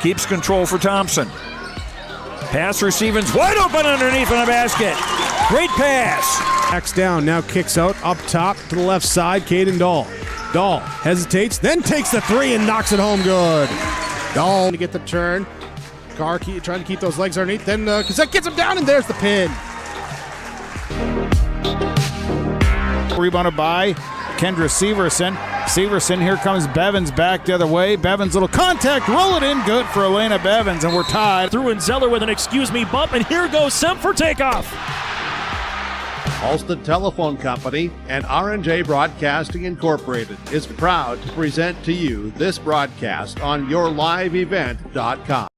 Keeps control for Thompson. Pass receiving's wide open underneath in the basket. Great pass. Backs down, now kicks out, up top to the left side, Caden Dahl. Dahl hesitates, then takes the three and knocks it home good. Dahl to get the turn. Carr trying to keep those legs underneath, then Cassette gets him down, and there's the pin. Rebounded by Kendra Severson. Severson, here comes Bevins back the other way. Bevins, little contact, roll it in, good for Elena Bevins, and we're tied. Through and Zeller with an excuse me bump, and here goes Semp for takeoff. Alston Telephone Company and R&J Broadcasting Incorporated is proud to present to you this broadcast on yourliveevent.com.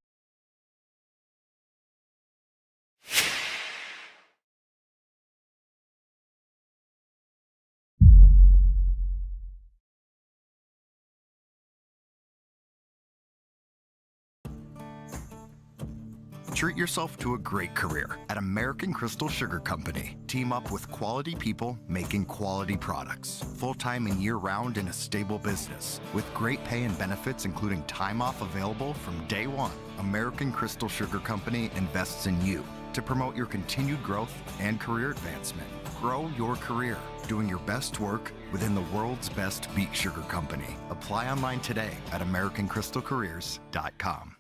Treat yourself to a great career at American Crystal Sugar Company. Team up with quality people making quality products. Full-time and year-round in a stable business. With great pay and benefits including time off available from day one. American Crystal Sugar Company invests in you to promote your continued growth and career advancement. Grow your career doing your best work within the world's best beet sugar company. Apply online today at AmericanCrystalCareers.com.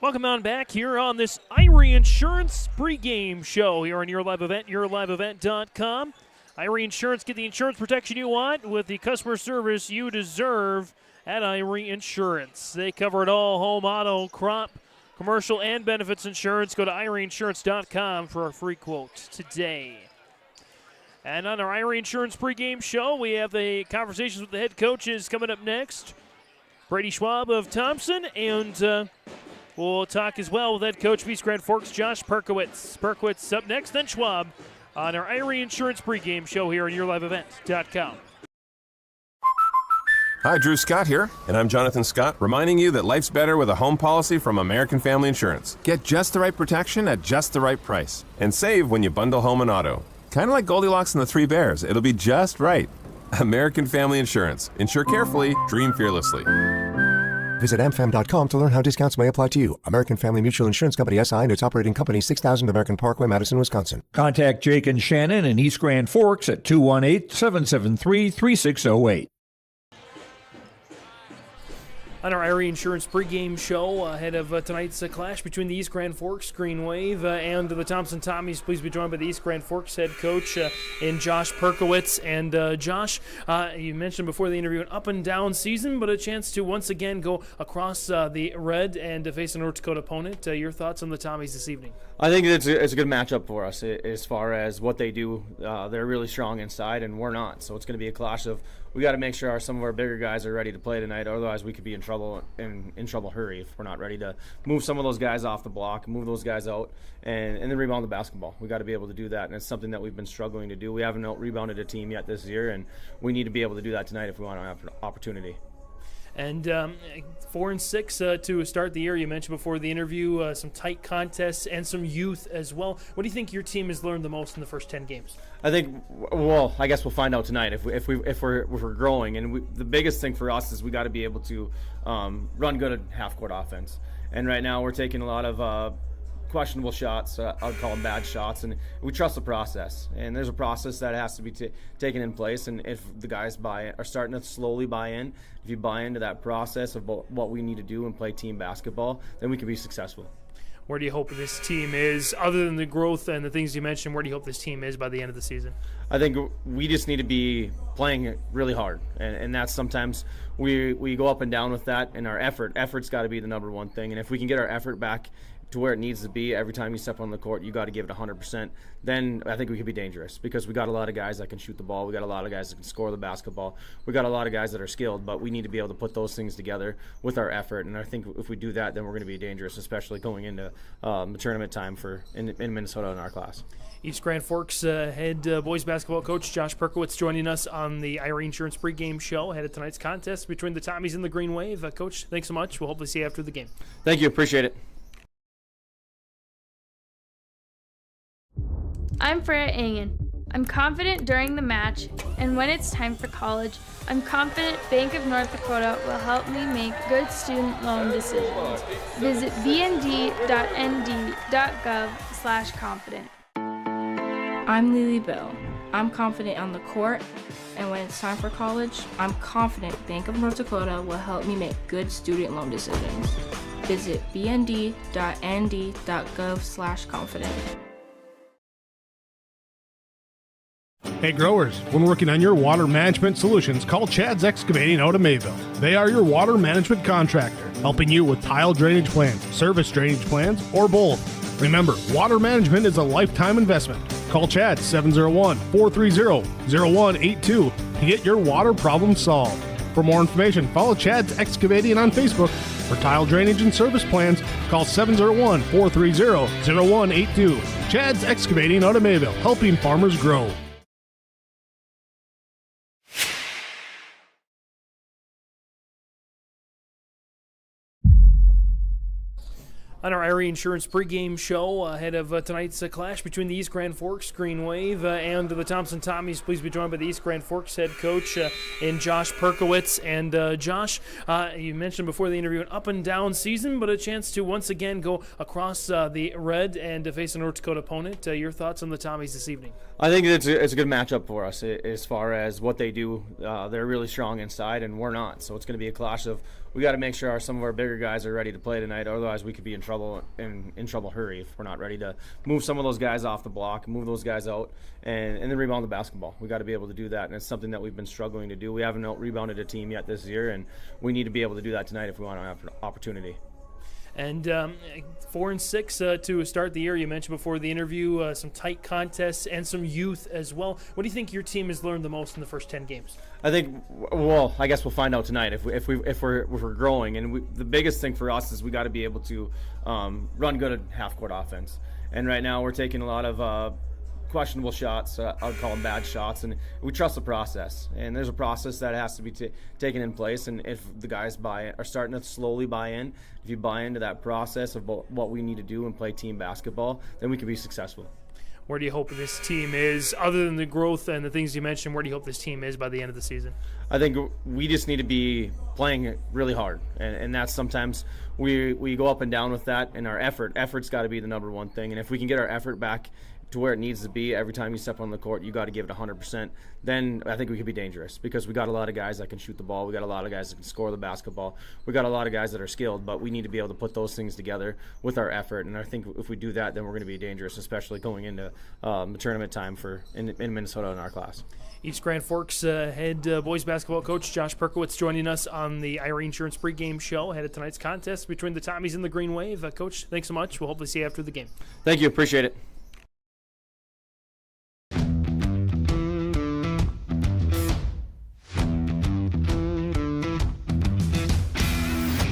Welcome on back here on this Irie Insurance pregame show here on Your Live Event, yourliveevent.com. Irie Insurance, get the insurance protection you want with the customer service you deserve at Irie Insurance. They cover it all: home, auto, crop, commercial, and benefits insurance. Go to IrieInsurance.com for a free quote today. And on our Irie Insurance pregame show, we have the conversations with the head coaches coming up next. Brady Schwab of Thompson, and we'll talk as well with head coach of East Grand Forks, Josh Perkowitz. Perkowitz up next, then Schwab on our Irie Insurance pregame show here on YourLiveEvent.com. Hi, Drew Scott here, and I'm Jonathan Scott, reminding you that life's better with a home policy from American Family Insurance. Get just the right protection at just the right price, and save when you bundle home and auto. Kind of like Goldilocks and the Three Bears, it'll be just right. American Family Insurance. Insure carefully, dream fearlessly. Visit amfam.com to learn how discounts may apply to you. American Family Mutual Insurance Company, SI, and its operating company, 6000 American Parkway, Madison, Wisconsin. Contact Jake and Shannon in East Grand Forks at 218-773-3608. On our Irie Insurance pregame show ahead of tonight's clash between the East Grand Forks Green Wave and the Thompson Tommies. Please be joined by the East Grand Forks head coach in Josh Perkowitz. And Josh, you mentioned before the interview an up and down season, but a chance to once again go across the red and face a North Dakota opponent. Your thoughts on the Tommies this evening? I think it's a good matchup for us as far as what they do. They're really strong inside, and we're not. So it's going to be a clash of we got to make sure some of our bigger guys are ready to play tonight. Otherwise, we could be in trouble hurry if we're not ready to move some of those guys off the block, move those guys out, and then rebound the basketball. We got to be able to do that, and it's something that we've been struggling to do. We haven't out-rebounded a team yet this year, and we need to be able to do that tonight if we want to have an opportunity. And 4-6 to start the year. You mentioned before the interview some tight contests and some youth as well. What do you think your team has learned the most in the first 10 games? I think, well, I guess we'll find out tonight if we're growing. And the biggest thing for us is we got to be able to run good at half-court offense. And right now we're taking a lot of questionable shots. I would call them bad shots, and we trust the process. And there's a process that has to be taken in place. And if the guys are starting to slowly buy in, if you buy into that process of what we need to do and play team basketball, then we can be successful. Where do you hope this team is, other than the growth and the things you mentioned, where do you hope this team is by the end of the season? I think we just need to be playing really hard, and that's sometimes we go up and down with that, and our effort's got to be the number one thing. And if we can get our effort back to where it needs to be every time you step on the court, you got to give it 100%, then I think we could be dangerous, because we got a lot of guys that can shoot the ball, we got a lot of guys that can score the basketball, we got a lot of guys that are skilled, but we need to be able to put those things together with our effort. And I think if we do that, then we're going to be dangerous, especially going into the tournament time in Minnesota in our class. East Grand Forks head boys basketball coach Josh Perkowitz joining us on the Irie Insurance pregame show ahead of tonight's contest between the Tommies and the Green Wave. Coach, thanks so much. We'll hopefully see you after the game. Thank you. Appreciate it. I'm Freya Engen. I'm confident during the match, and when it's time for college, I'm confident Bank of North Dakota will help me make good student loan decisions. Visit bnd.nd.gov/confident. I'm Lily Bell. I'm confident on the court, and when it's time for college, I'm confident Bank of North Dakota will help me make good student loan decisions. Visit bnd.nd.gov/confident. Hey growers, when working on your water management solutions, call Chad's Excavating out of Mayville. They are your water management contractor, helping you with tile drainage plans, service drainage plans, or both. Remember, water management is a lifetime investment. Call Chad 701-430-0182 to get your water problem solved. For more information, follow Chad's Excavating on Facebook. For tile drainage and service plans, call 701-430-0182. Chad's Excavating out of Mayville, helping farmers grow. On our Irie Insurance pregame show ahead of tonight's clash between the East Grand Forks Green Wave and the Thompson Tommies. Please be joined by the East Grand Forks head coach in Josh Perkowitz. And Josh, you mentioned before the interview an up and down season, but a chance to once again go across the red and face a North Dakota opponent. Your thoughts on the Tommies this evening? I think it's a good matchup for us as far as what they do. They're really strong inside, and we're not. So it's going to be a clash of we got to make sure some of our bigger guys are ready to play tonight. Otherwise, we could be in trouble hurry if we're not ready to move some of those guys off the block, move those guys out, and then rebound the basketball. We got to be able to do that, and it's something that we've been struggling to do. We haven't out-rebounded a team yet this year, and we need to be able to do that tonight if we want to have an opportunity. And 4-6 to start the year. You mentioned before the interview some tight contests and some youth as well. What do you think your team has learned the most in the first 10 games? I think, well, I guess we'll find out tonight if we're growing. And the biggest thing for us is we got to be able to run good at half-court offense. And right now we're taking a lot of questionable shots. I would call them bad shots, and we trust the process. And there's a process that has to be taken in place. And if the guys are starting to slowly buy in, if you buy into that process of what we need to do and play team basketball, then we can be successful. Where do you hope this team is, other than the growth and the things you mentioned, where do you hope this team is by the end of the season? I think we just need to be playing really hard, and that's sometimes we go up and down with that, and our effort's got to be the number one thing. And if we can get our effort back to where it needs to be every time you step on the court, you got to give it 100%, then I think we could be dangerous, because we got a lot of guys that can shoot the ball, we got a lot of guys that can score the basketball, we got a lot of guys that are skilled, but we need to be able to put those things together with our effort. And I think if we do that, then we're going to be dangerous, especially going into the tournament time in Minnesota in our class. East Grand Forks head boys basketball coach Josh Perkowitz joining us on the Irie Insurance pregame show ahead of tonight's contest between the Tommies and the Green Wave. Coach, thanks so much. We'll hopefully see you after the game. Thank you. Appreciate it.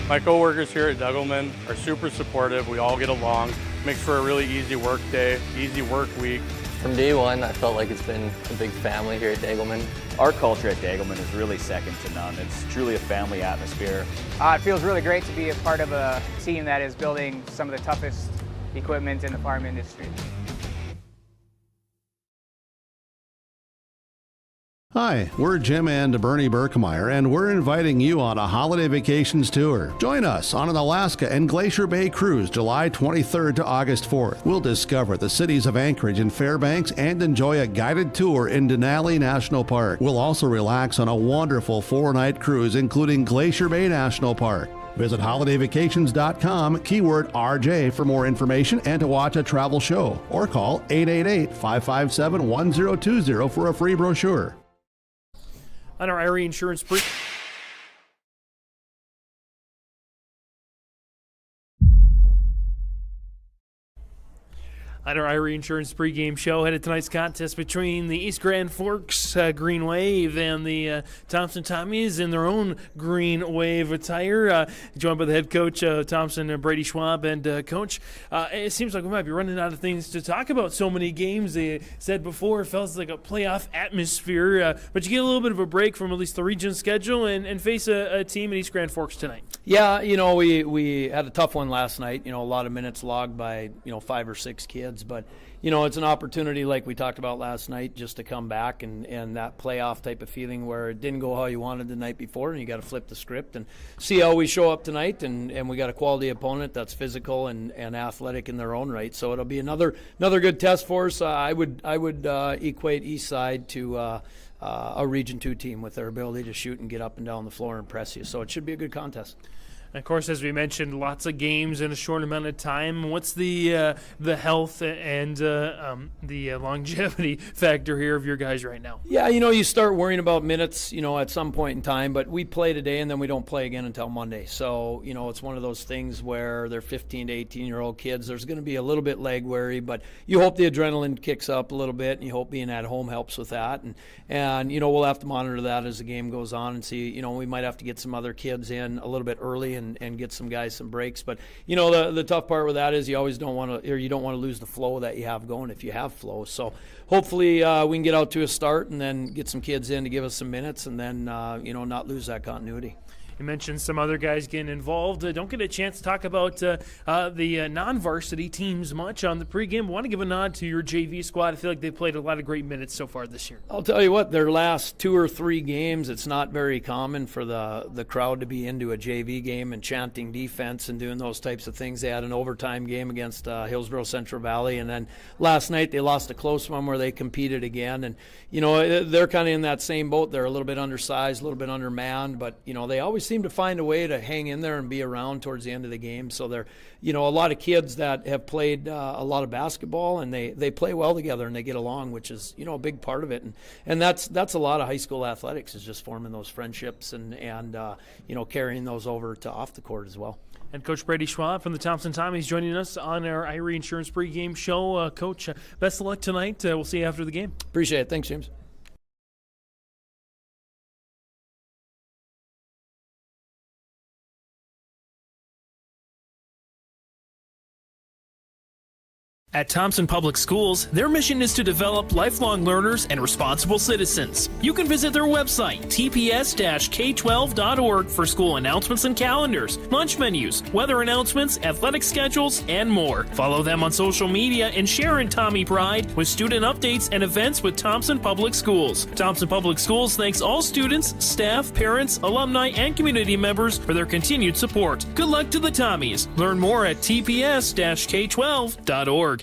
My coworkers here at Degelman are super supportive. We all get along. Makes for a really easy work day, easy work week. From day one, I felt like it's been a big family here at Degelman. Our culture at Degelman is really second to none. It's truly a family atmosphere. It feels really great to be a part of a team that is building some of the toughest equipment in the farm industry. Hi, we're Jim and Bernie Berkemeyer, and we're inviting you on a holiday vacations tour. Join us on an Alaska and Glacier Bay cruise July 23rd to August 4th. We'll discover the cities of Anchorage and Fairbanks and enjoy a guided tour in Denali National Park. We'll also relax on a wonderful 4-night cruise, including Glacier Bay National Park. Visit holidayvacations.com, keyword RJ for more information and to watch a travel show, or call 888-557-1020 for a free brochure. On our Irie Insurance On our Irie Insurance pregame show, headed tonight's contest between the East Grand Forks Green Wave and the Thompson Tommies in their own Green Wave attire. Joined by the head coach, Thompson and Brady Schwab. And Coach, it seems like we might be running out of things to talk about. So many games. They said before it felt like a playoff atmosphere. But you get a little bit of a break from at least the region schedule and face a team in East Grand Forks tonight. Yeah, we had a tough one last night. A lot of minutes logged by 5 or 6 kids. kids. But, it's an opportunity like we talked about last night just to come back and that playoff type of feeling where it didn't go how you wanted the night before, and you got to flip the script and see how we show up tonight. And we got a quality opponent that's physical and athletic in their own right. So it'll be another good test for us. I would equate East Side to a Region 2 team with their ability to shoot and get up and down the floor and press you. So it should be a good contest. And of course, as we mentioned, lots of games in a short amount of time. What's the health and the longevity factor here of your guys right now? Yeah, you start worrying about minutes, at some point in time. But we play today, and then we don't play again until Monday. So, it's one of those things where they're 15 to 18-year-old kids. There's going to be a little bit leg weary, but you hope the adrenaline kicks up a little bit, and you hope being at home helps with that. And we'll have to monitor that as the game goes on and see, we might have to get some other kids in a little bit early and get some guys some breaks. But the tough part with that is you always don't want to lose the flow that you have going if you have flow. So hopefully we can get out to a start and then get some kids in to give us some minutes and then not lose that continuity. You mentioned some other guys getting involved. Don't get a chance to talk about the non-varsity teams much on the pregame. Want to give a nod to your JV squad. I feel like they played a lot of great minutes so far this year. I'll tell you what, their last 2 or 3 games, it's not very common for the crowd to be into a JV game and chanting defense and doing those types of things. They had an overtime game against Hillsborough Central Valley, and then last night they lost a close one where they competed again. And, they're kind of in that same boat. They're a little bit undersized, a little bit undermanned, but, they always seem to find a way to hang in there and be around towards the end of the game. So they're, a lot of kids that have played a lot of basketball, and they play well together and they get along, which is, a big part of it. And that's a lot of high school athletics, is just forming those friendships and carrying those over to off the court as well. And Coach Brady Schwab from the Thompson Tommies joining us on our Irie Insurance pregame show. Coach, best of luck tonight. We'll see you after the game. Appreciate it. Thanks, James. At Thompson Public Schools, their mission is to develop lifelong learners and responsible citizens. You can visit their website, tps-k12.org, for school announcements and calendars, lunch menus, weather announcements, athletic schedules, and more. Follow them on social media and share in Tommy Pride with student updates and events with Thompson Public Schools. Thompson Public Schools thanks all students, staff, parents, alumni, and community members for their continued support. Good luck to the Tommies. Learn more at tps-k12.org.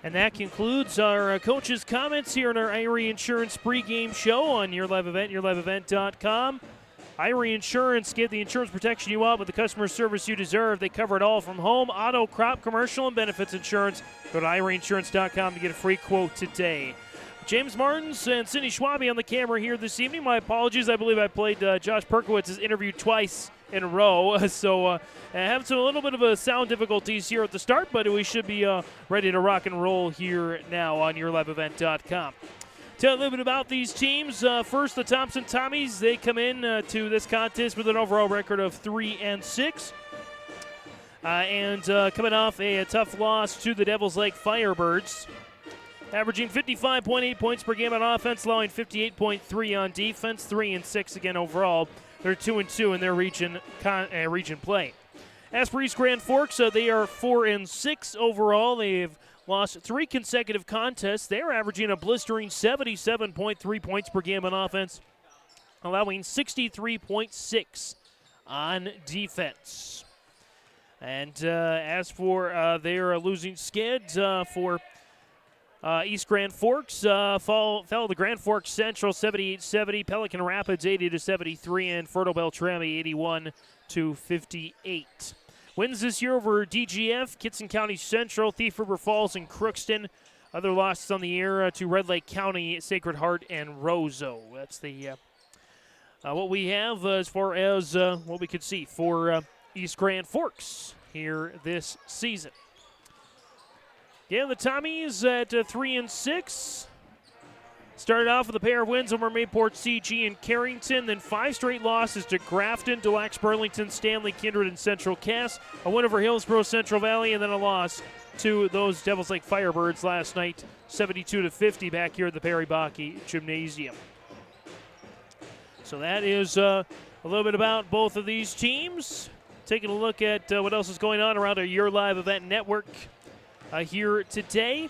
And that concludes our coaches' comments here in our Irie Insurance pregame show on Your Live Event, yourliveevent.com. Irie Insurance, get the insurance protection you want with the customer service you deserve. They cover it all from home, auto, crop, commercial, and benefits insurance. Go to IrieInsurance.com to get a free quote today. James Martins and Cindy Schwabe on the camera here this evening. My apologies. I believe I played Josh Perkowitz's interview twice in a row. So I have a little bit of a sound difficulties here at the start, but we should be ready to rock and roll here now on yourliveevent.com. Tell a little bit about these teams. First, the Thompson Tommies. They come in to this contest with an overall record of 3-6. And coming off a tough loss to the Devils Lake Firebirds. Averaging 55.8 points per game on offense, allowing 58.3 on defense, 3-6 again overall. They're 2-2 in their region play. As for East Grand Forks, they are 4-6 overall. They've lost 3 consecutive contests. They're averaging a blistering 77.3 points per game on offense, allowing 63.6 on defense. And as for their losing skid for East Grand Forks, fell to Grand Forks Central 78-70, Pelican Rapids 80-73, and Fertile Beltrami 81-58. Wins this year over DGF, Kitson County Central, Thief River Falls, and Crookston. Other losses on the year to Red Lake County, Sacred Heart, and Roseau. That's the what we have as far as what we could see for East Grand Forks here this season. Yeah, the Tommies at 3-6. Started off with a pair of wins over Mayport CG and Carrington, then 5 straight losses to Grafton, Des Lacs, Burlington, Stanley, Kindred, and Central Cass. A win over Hillsborough Central Valley, and then a loss to those Devils Lake Firebirds last night, 72-50 back here at the Perry Bocke Gymnasium. So that is a little bit about both of these teams. Taking a look at what else is going on around our Your Live event network here today.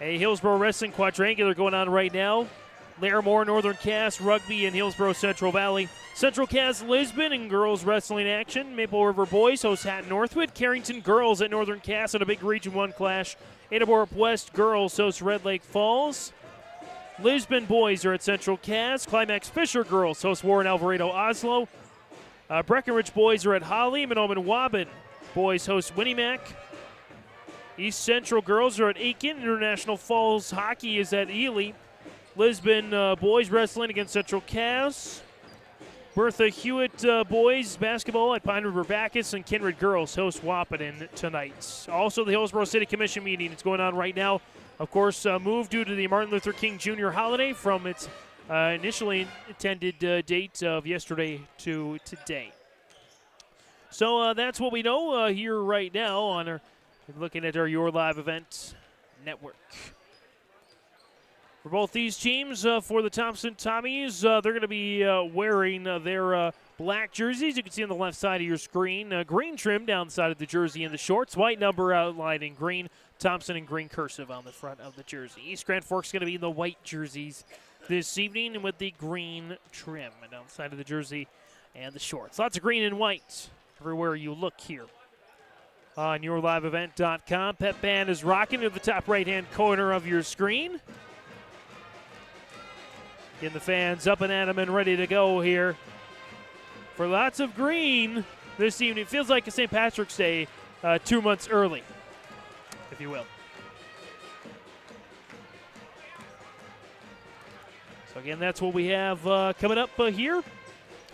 A Hillsborough Wrestling Quadrangular going on right now. Larimore, Northern Cass, Rugby, and Hillsborough Central Valley. Central Cass, Lisbon, and girls wrestling action. Maple River Boys host Hatton Northwood. Carrington girls at Northern Cass in a big Region 1 clash. Adaborough West girls host Red Lake Falls. Lisbon boys are at Central Cass. Climax Fisher girls host Warren Alvarado Oslo. Breckenridge boys are at Holly. Mahnomen Waban boys host Winnimac. East Central girls are at Aiken. International Falls hockey is at Ely. Lisbon boys wrestling against Central Cass. Bertha Hewitt boys basketball at Pine River Bacchus, and Kindred girls host Wahpeton tonight. Also, the Hillsborough City Commission meeting is going on right now. Of course, moved due to the Martin Luther King Jr. holiday from its initially intended date of yesterday to today. So that's what we know here right now on our looking at our Your Live event network. For both these teams, for the Thompson Tommies, they're going to be wearing their black jerseys. You can see on the left side of your screen, green trim down the side of the jersey in the shorts, white number outlined in green, Thompson in green cursive on the front of the jersey. East Grand Forks going to be in the white jerseys this evening with the green trim down the side of the jersey and the shorts. Lots of green and white everywhere you look here on yourliveevent.com. Pep Band is rocking to the top right-hand corner of your screen. Getting the fans up and at 'em and ready to go here for lots of green this evening. It feels like a St. Patrick's Day 2 months early, if you will. So again, that's what we have coming up here.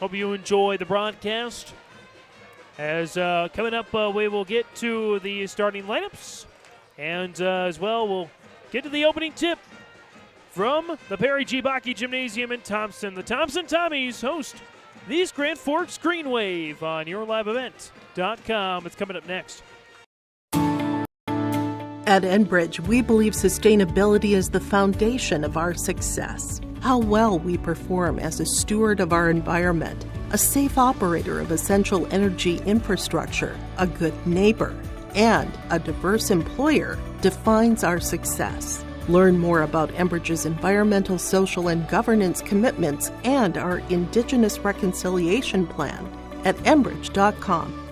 Hope you enjoy the broadcast. As coming up, we will get to the starting lineups, and as well, we'll get to the opening tip from the Perry G. Bocke Gymnasium in Thompson. The Thompson Tommies host the East Grand Forks Green Wave on yourliveevent.com. It's coming up next. At Enbridge, we believe sustainability is the foundation of our success. How well we perform as a steward of our environment, a safe operator of essential energy infrastructure, a good neighbor, and a diverse employer defines our success. Learn more about Enbridge's environmental, social, and governance commitments and our Indigenous Reconciliation Plan at enbridge.com.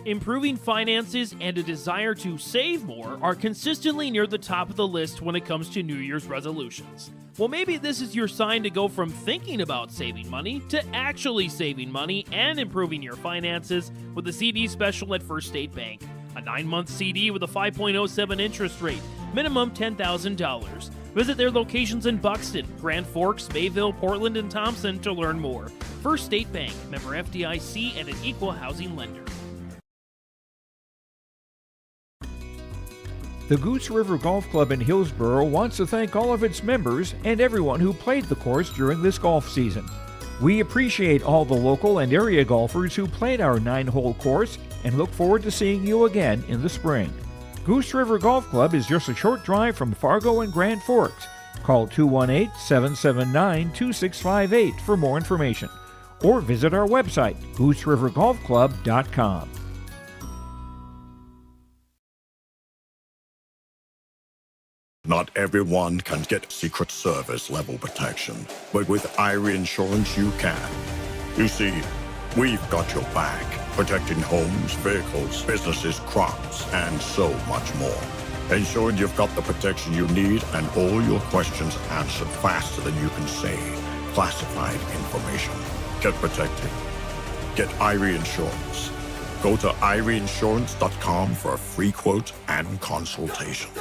Improving finances and a desire to save more are consistently near the top of the list when it comes to New Year's resolutions. Well, maybe this is your sign to go from thinking about saving money to actually saving money and improving your finances with a CD special at First State Bank. A 9-month CD with a 5.07 interest rate, minimum $10,000. Visit their locations in Buxton, Grand Forks, Mayville, Portland, and Thompson to learn more. First State Bank, member FDIC, and an equal housing lender. The Goose River Golf Club in Hillsborough wants to thank all of its members and everyone who played the course during this golf season. We appreciate all the local and area golfers who played our 9-hole course and look forward to seeing you again in the spring. Goose River Golf Club is just a short drive from Fargo and Grand Forks. Call 218-779-2658 for more information, or visit our website, gooserivergolfclub.com. Not everyone can get Secret Service level protection, but with Irie Insurance you can. You see, we've got your back, protecting homes, vehicles, businesses, crops, and so much more. Ensuring you've got the protection you need and all your questions answered faster than you can say classified information. Get protected. Get Irie Insurance. Go to IrieInsurance.com for a free quote and consultation.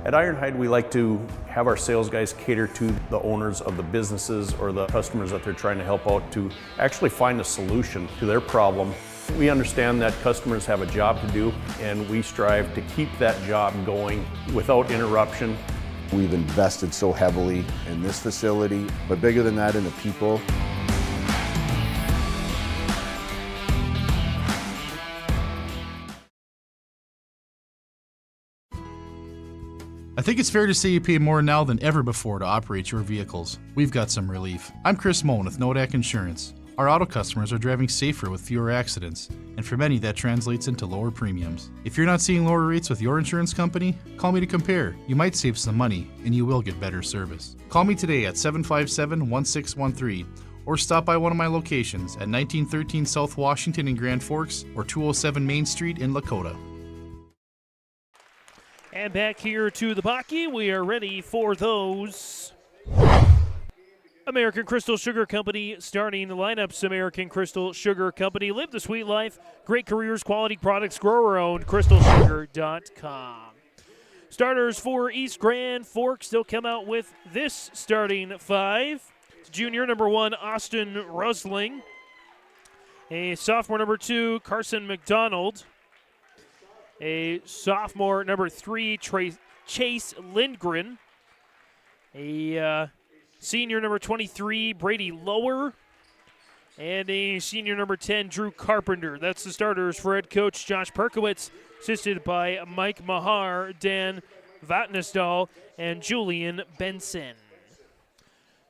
At Ironhide, we like to have our sales guys cater to the owners of the businesses or the customers that they're trying to help out to actually find a solution to their problem. We understand that customers have a job to do, and we strive to keep that job going without interruption. We've invested so heavily in this facility, but bigger than that, in the people. I think it's fair to say you pay more now than ever before to operate your vehicles. We've got some relief. I'm Chris Moan with Nodak Insurance. Our auto customers are driving safer with fewer accidents, and for many that translates into lower premiums. If you're not seeing lower rates with your insurance company, call me to compare. You might save some money, and you will get better service. Call me today at 757-1613, or stop by one of my locations at 1913 South Washington in Grand Forks or 207 Main Street in Lakota. And back here to the Baki, we are ready for those American Crystal Sugar Company starting lineups. American Crystal Sugar Company. Live the sweet life. Great careers, quality products, grower owned. CrystalSugar.com. Starters for East Grand Forks. They'll come out with this starting five. Junior number 1, Austin Rusling. A sophomore number 2, Carson McDonald. A sophomore number 3, Chase Lindgren. A senior number 23, Brady Lower. And a senior number 10, Drew Carpenter. That's the starters for head coach Josh Perkowitz, assisted by Mike Mahar, Dan Vatnesdahl, and Julian Benson.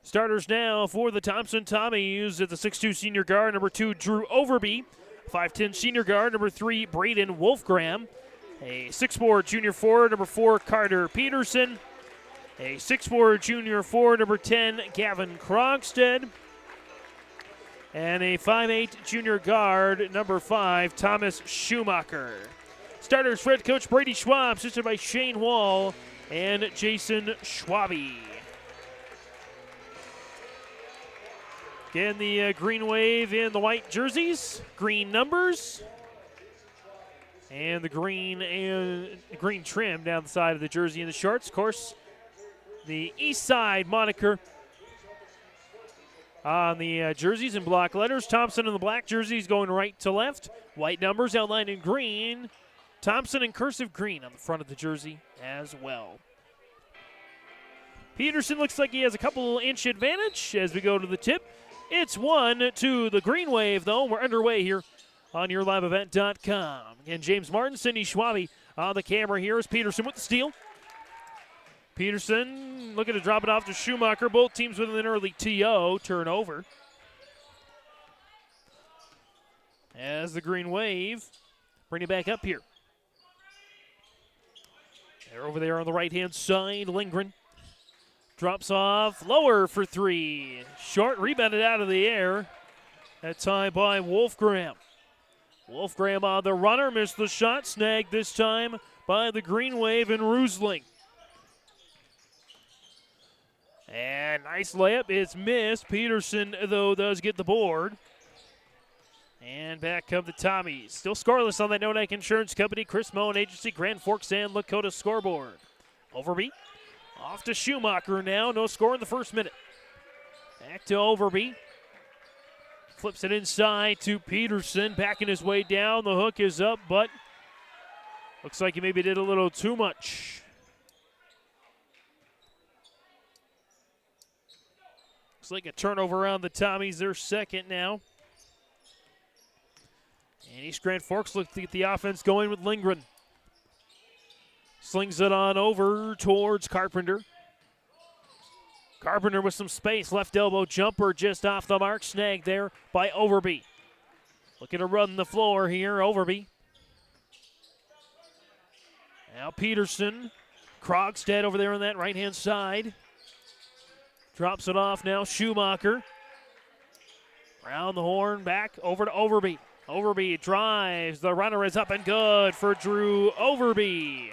Starters now for the Thompson Tommies at the 6'2 senior guard, number 2, Drew Overby. 5'10 senior guard, number 3, Braden Wolfgram. A 6'4 junior forward, number 4, Carter Peterson. A 6'4 junior forward, number 10, Gavin Krogstad. And a 5'8 junior guard, number 5, Thomas Schumacher. Starters for head coach Brady Schwab, assisted by Shane Wall and Jason Schwabe. Again, the green wave in the white jerseys, green numbers, and the green trim down the side of the jersey and the shorts. Of course, the East Side moniker on the jerseys in block letters. Thompson in the black jerseys going right to left. White numbers outlined in green. Thompson in cursive green on the front of the jersey as well. Peterson looks like he has a couple inch advantage as we go to the tip. It's 1 to the green wave, though. We're underway here on YourLiveEvent.com. Again, James Martin, Cindy Schwabe on the camera here is Peterson with the steal. Peterson looking to drop it off to Schumacher. Both teams with an early TO turnover. As the green wave bring it back up here. They're over there on the right-hand side. Lindgren drops off, lower for 3. Short, rebounded out of the air. That time by Wolfgram. Wolfgram on the runner, missed the shot. Snagged this time by the green wave and Rusling. And nice layup, it's missed. Peterson, though, does get the board. And back come the Tommies. Still scoreless on that Nodak Insurance Company, Chris Moen Agency, Grand Forks, and Lakota scoreboard. Overby. Off to Schumacher now. No score in the first minute. Back to Overby. Flips it inside to Peterson. Backing his way down. The hook is up, but looks like he maybe did a little too much. Looks like a turnover on the Tommies. They're second now. And East Grand Forks look to get the offense going with Lindgren. Slings it on over towards Carpenter. Carpenter with some space. Left elbow jumper just off the mark. Snagged there by Overby. Looking to run the floor here, Overby. Now Peterson. Krogstad over there on that right-hand side. Drops it off now, Schumacher. Round the horn, back over to Overby. Overby drives. The runner is up and good for Drew Overby.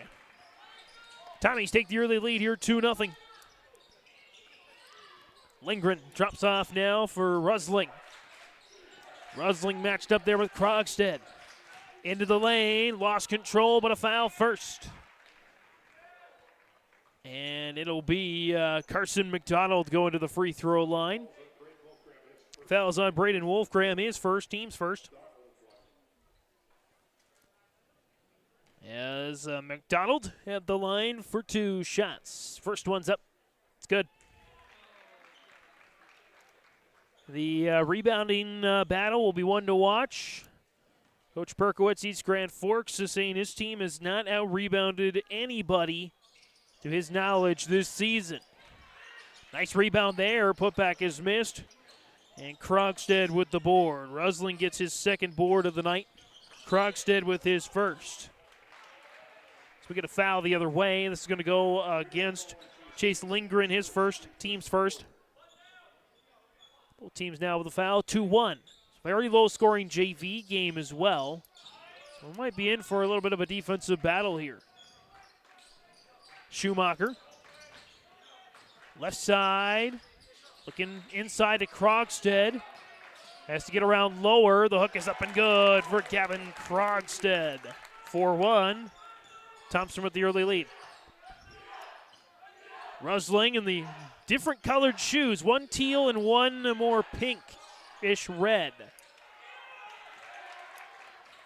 Tommies take the early lead here, 2-0. Lindgren drops off now for Rusling. Rusling matched up there with Krogstad. Into the lane, lost control, but a foul first. And it'll be Carson McDonald going to the free throw line. Fouls on Braden Wolfgram, his first, team's first. As McDonald at the line for 2 shots. First one's up. It's good. The rebounding battle will be one to watch. Coach Perkowitz, East Grand Forks, is saying his team has not out-rebounded anybody to his knowledge this season. Nice rebound there. Putback is missed. And Krogstad with the board. Rusling gets his second board of the night. Krogstad with his first. So we get a foul the other way. This is going to go against Chase Lindgren, his first, team's first. Both teams now with a foul, 2-1. Very low-scoring JV game as well. So we might be in for a little bit of a defensive battle here. Schumacher. Left side. Looking inside to Krogstad. Has to get around lower. The hook is up and good for Gavin Krogstad. 4-1. Thompson with the early lead. Rusling in the different colored shoes. One teal and one more pink-ish red.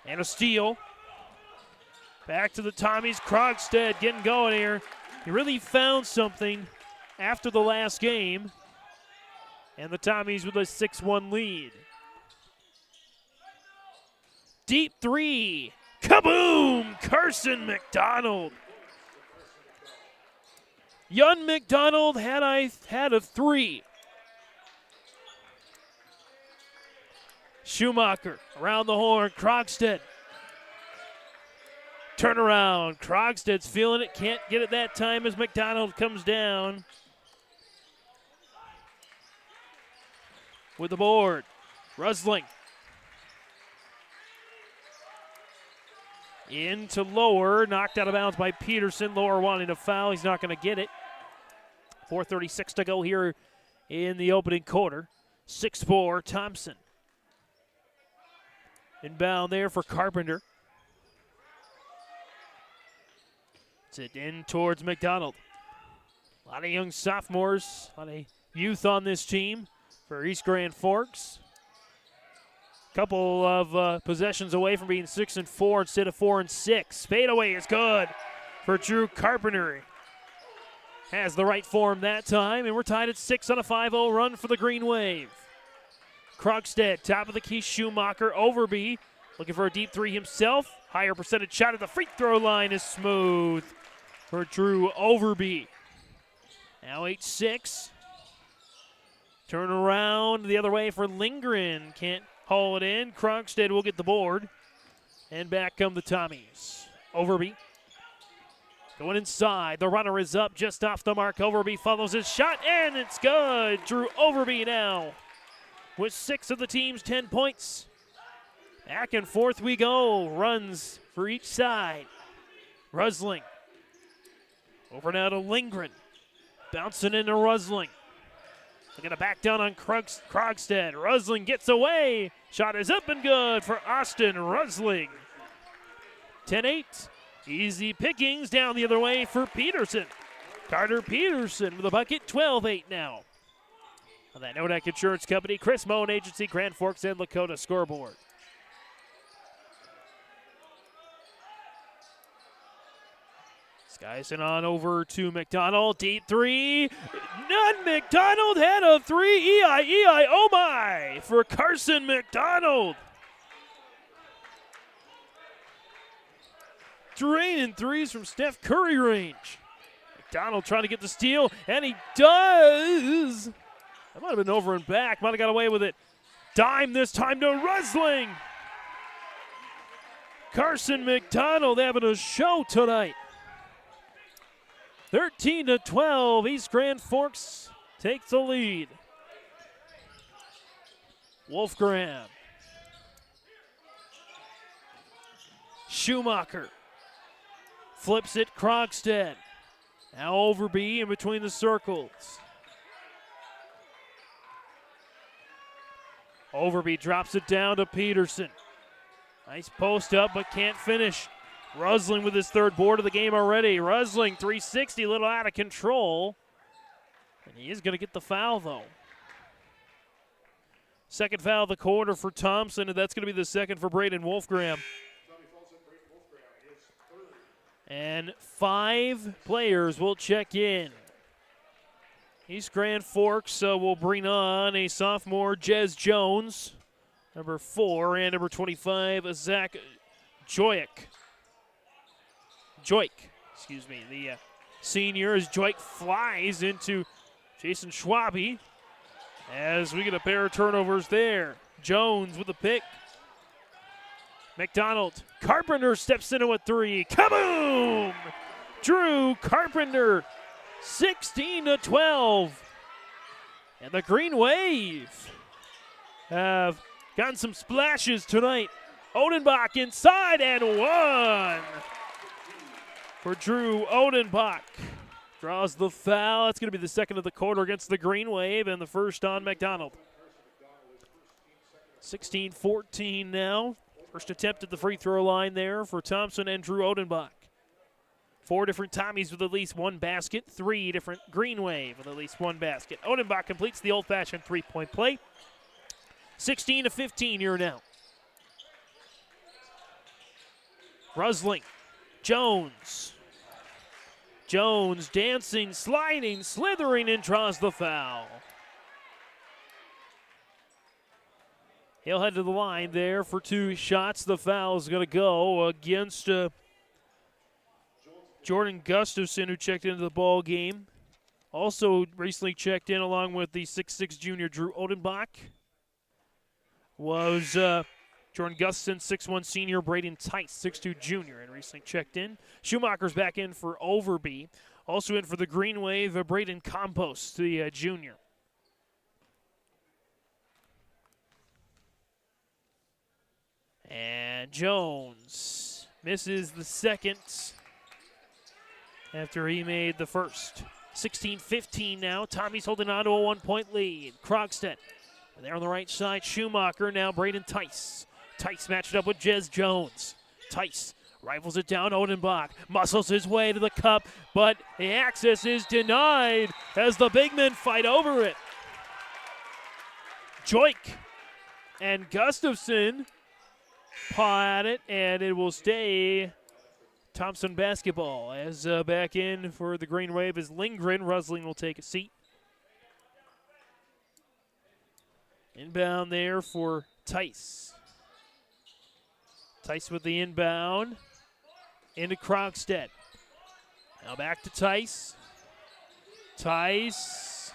And a steal. Back to the Tommies. Krogstad getting going here. He really found something after the last game. And the Tommies with a 6-1 lead. Deep three. Kaboom! Carson McDonald. Young McDonald had a 3. Schumacher around the horn. Krogstad. Turnaround. Krogstad's feeling it. Can't get it that time as McDonald comes down. With the board. Rusling. Into Lower, knocked out of bounds by Peterson. Lower wanting a foul. He's not going to get it. 4:36 to go here in the opening quarter. 6-4, Thompson. Inbound there for Carpenter. It's it in towards McDonald. A lot of young sophomores, a lot of youth on this team for East Grand Forks. Couple of possessions away from being 6-4 instead of 4-6. Fadeaway is good for Drew Carpenter. Has the right form that time, and we're tied at 6 on a 5-0 run for the Green Wave. Krogstad, top of the key. Schumacher, Overby, looking for a deep 3 himself. Higher percentage shot at the free throw line is smooth for Drew Overby. Now 8-6. Turn around the other way for Lindgren. Can't haul it in. Krogstad will get the board. And back come the Tommies. Overby going inside. The runner is up just off the mark. Overby follows his shot, and it's good. Drew Overby now with 6 of the team's 10 points. Back and forth we go. Runs for each side. Rusling. Over now to Lindgren. Bouncing into Rusling. Looking to back down on Krogstad. Rusling gets away. Shot is up and good for Austin Rusling. 10-8. Easy pickings down the other way for Peterson. Carter Peterson with a bucket. 12-8 now. On that Nodak Insurance Company, Chris Moen Agency, Grand Forks, and Lakota scoreboard. Skyson on over to McDonald. Deep 3. None. McDonald had a 3. Oh my, for Carson McDonald. Draining threes from Steph Curry range. McDonald trying to get the steal, and he does. That might have been over and back. Might have got away with it. Dime this time to Rusling. Carson McDonald having a show tonight. 13-12, East Grand Forks takes the lead. Wolfgram. Schumacher. Flips it, Krogstad. Now Overby in between the circles. Overby drops it down to Peterson. Nice post up, but can't finish. Rusling with his third board of the game already. Rusling 360, a little out of control. And he is going to get the foul, though. Second foul of the quarter for Thompson, and that's going to be the second for Braden Wolfgram. And 5 players will check in. East Grand Forks will bring on a sophomore, Jez Jones, number 4, and number 25, Zach Joik, the senior, as Joik flies into Jason Schwabe as we get a pair of turnovers there. Jones with the pick. McDonald. Carpenter steps into a 3. Kaboom! Drew Carpenter, 16-12. And the Green Wave have gotten some splashes tonight. Odenbach inside and 1 for Drew Odenbach. Draws the foul. That's going to be the second of the quarter against the Green Wave, and the first on McDonald. 16-14 now. First attempt at the free throw line there for Thompson and Drew Odenbach. 4 different Tommies with at least 1 basket. 3 different Green Wave with at least 1 basket. Odenbach completes the old-fashioned three-point play. 16-15 here now. Rusling. Jones. Jones dancing, sliding, slithering, and draws the foul. He'll head to the line there for 2 shots. The foul is going to go against Jordan Gustafson, who checked into the ball game. Also recently checked in along with the 6'6 junior Drew Odenbach. Was Jordan Gustafson, 6'1 senior, Braden Tice, 6'2 junior, and recently checked in. Schumacher's back in for Overby. Also in for the Green Wave, Braden Compost, the junior. And Jones misses the second after he made the first. 16-15 now. Tommy's holding on to a 1-point lead. Krogstead. And there on the right side, Schumacher. Now Braden Tice. Tice matched up with Jez Jones. Tice rifles it down. Odenbach muscles his way to the cup, but the access is denied as the big men fight over it. Joik and Gustafson paw at it, and it will stay Thompson basketball. As back in for the Green Wave is Lindgren. Rusling will take a seat. Inbound there for Tice. Tice with the inbound. Into Krogstead. Now back to Tice. Tice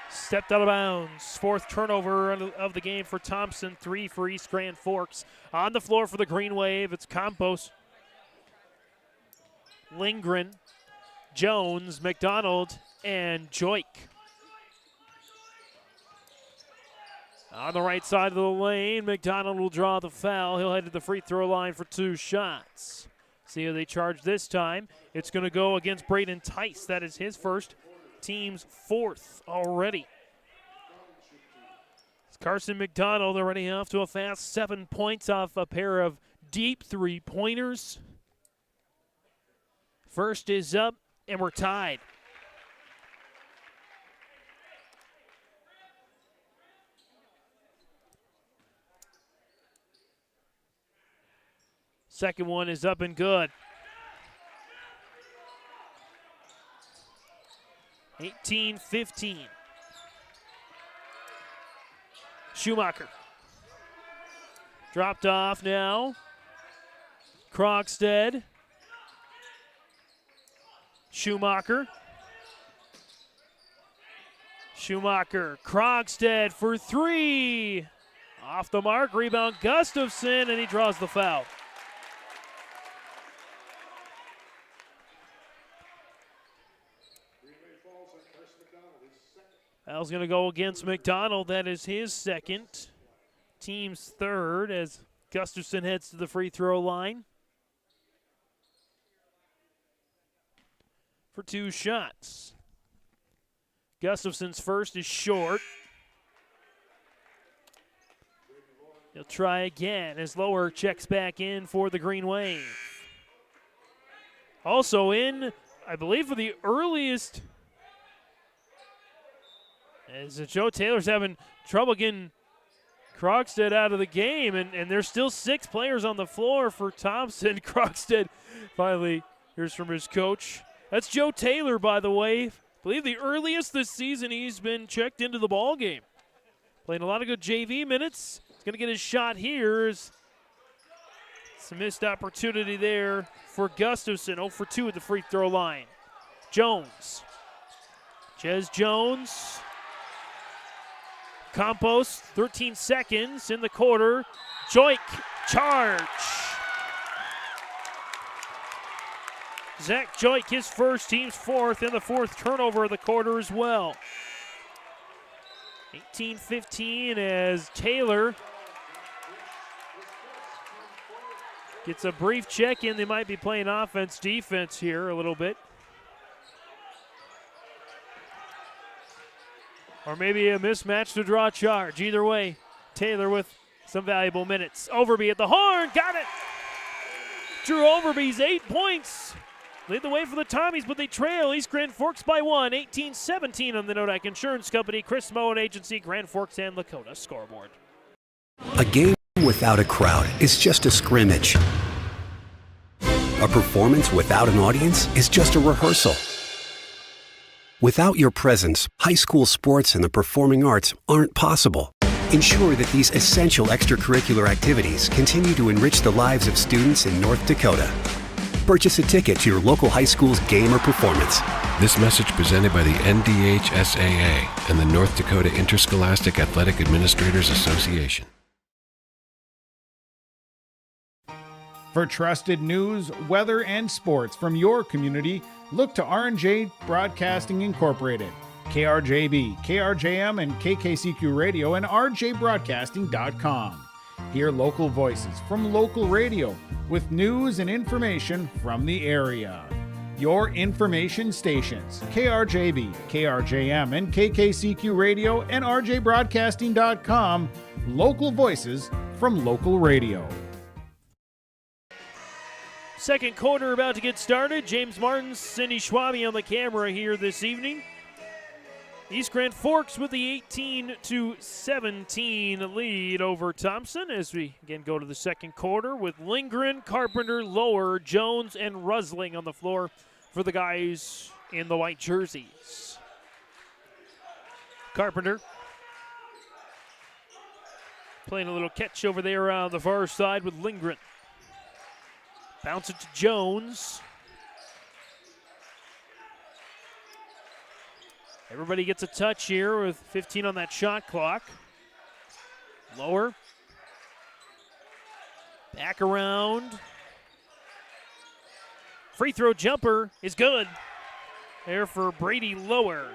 stepped out of bounds. 4th turnover of the game for Thompson. 3 for East Grand Forks. On the floor for the Green Wave, it's Campos. Lindgren, Jones, McDonald, and Joik. On the right side of the lane, McDonald will draw the foul. He'll head to the free throw line for 2 shots. See how they charge this time. It's going to go against Braden Tice. That is his first, team's 4th already. It's Carson McDonald already off to a fast 7 points off a pair of deep 3-pointers. First is up, and we're tied. Second one is up and good. 18-15. Schumacher. Dropped off now. Krogstead. Schumacher. Krogstead for 3. Off the mark, rebound Gustafson, and he draws the foul. Foul's going to go against McDonald. That is his second. Team's 3rd as Gustafson heads to the free throw line for 2 shots. Gustafson's first is short. He'll try again as Lower checks back in for the Green Wave. Also in, I believe, for the earliest, as Joe Taylor's having trouble getting Krogstad out of the game, and there's still 6 players on the floor for Thompson. Krogstad finally hears from his coach. That's Joe Taylor, by the way. I believe the earliest this season he's been checked into the ball game. Playing a lot of good JV minutes. He's going to get his shot here. It's a missed opportunity there for Gustafson. 0 for 2 at the free throw line. Jones. Jez Jones. Campos, 13 seconds in the quarter. Joik, charge. Zach Joik, his first, team's 4th, and the 4th turnover of the quarter as well. 18-15 as Taylor gets a brief check-in. They might be playing offense-defense here a little bit. Or maybe a mismatch to draw charge. Either way, Taylor with some valuable minutes. Overby at the horn, got it! Drew Overby's 8 points. Lead the way for the Tommies, but they trail East Grand Forks by 1. 18-17 on the Nodak Insurance Company, Chris Moen Agency, Grand Forks and Lakota scoreboard. A game without a crowd is just a scrimmage. A performance without an audience is just a rehearsal. Without your presence, high school sports and the performing arts aren't possible. Ensure that these essential extracurricular activities continue to enrich the lives of students in North Dakota. Purchase a ticket to your local high school's game or performance. This message presented by the NDHSAA and the North Dakota Interscholastic Athletic Administrators Association. For trusted news, weather, and sports from your community, look to R&J Broadcasting Incorporated, KRJB, KRJM, and KKCQ Radio, and rjbroadcasting.com. Hear local voices from local radio with news and information from the area. Your information stations, KRJB, KRJM, and KKCQ Radio, and rjbroadcasting.com. Local voices from local radio. Second quarter about to get started. James Martin, Cindy Schwabe on the camera here this evening. East Grand Forks with the 18-17 lead over Thompson as we again go to the second quarter with Lindgren, Carpenter, Lower, Jones, and Rusling on the floor for the guys in the white jerseys. Carpenter playing a little catch over there on the far side with Lindgren. Bounce it to Jones. Everybody gets a touch here with 15 on that shot clock. Lower. Back around. Free throw jumper is good. There for Brady Lower.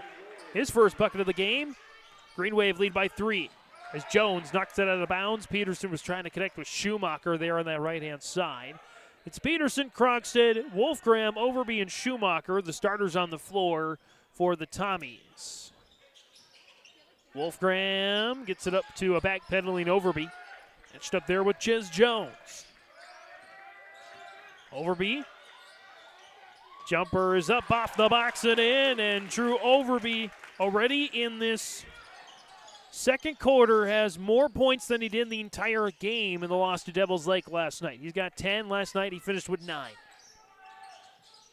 His first bucket of the game. Green Wave lead by 3. As Jones knocks it out of bounds. Peterson was trying to connect with Schumacher there on that right-hand side. It's Peterson, Krogstad, Wolfgram, Overby, and Schumacher, the starters on the floor for the Tommies. Wolfgram gets it up to a backpedaling Overby. Etched up there with Jez Jones. Overby. Jumper is up off the box and in, and Drew Overby already in this second quarter has more points than he did in the entire game in the loss to Devils Lake last night. He's got 10. Last night he finished with 9.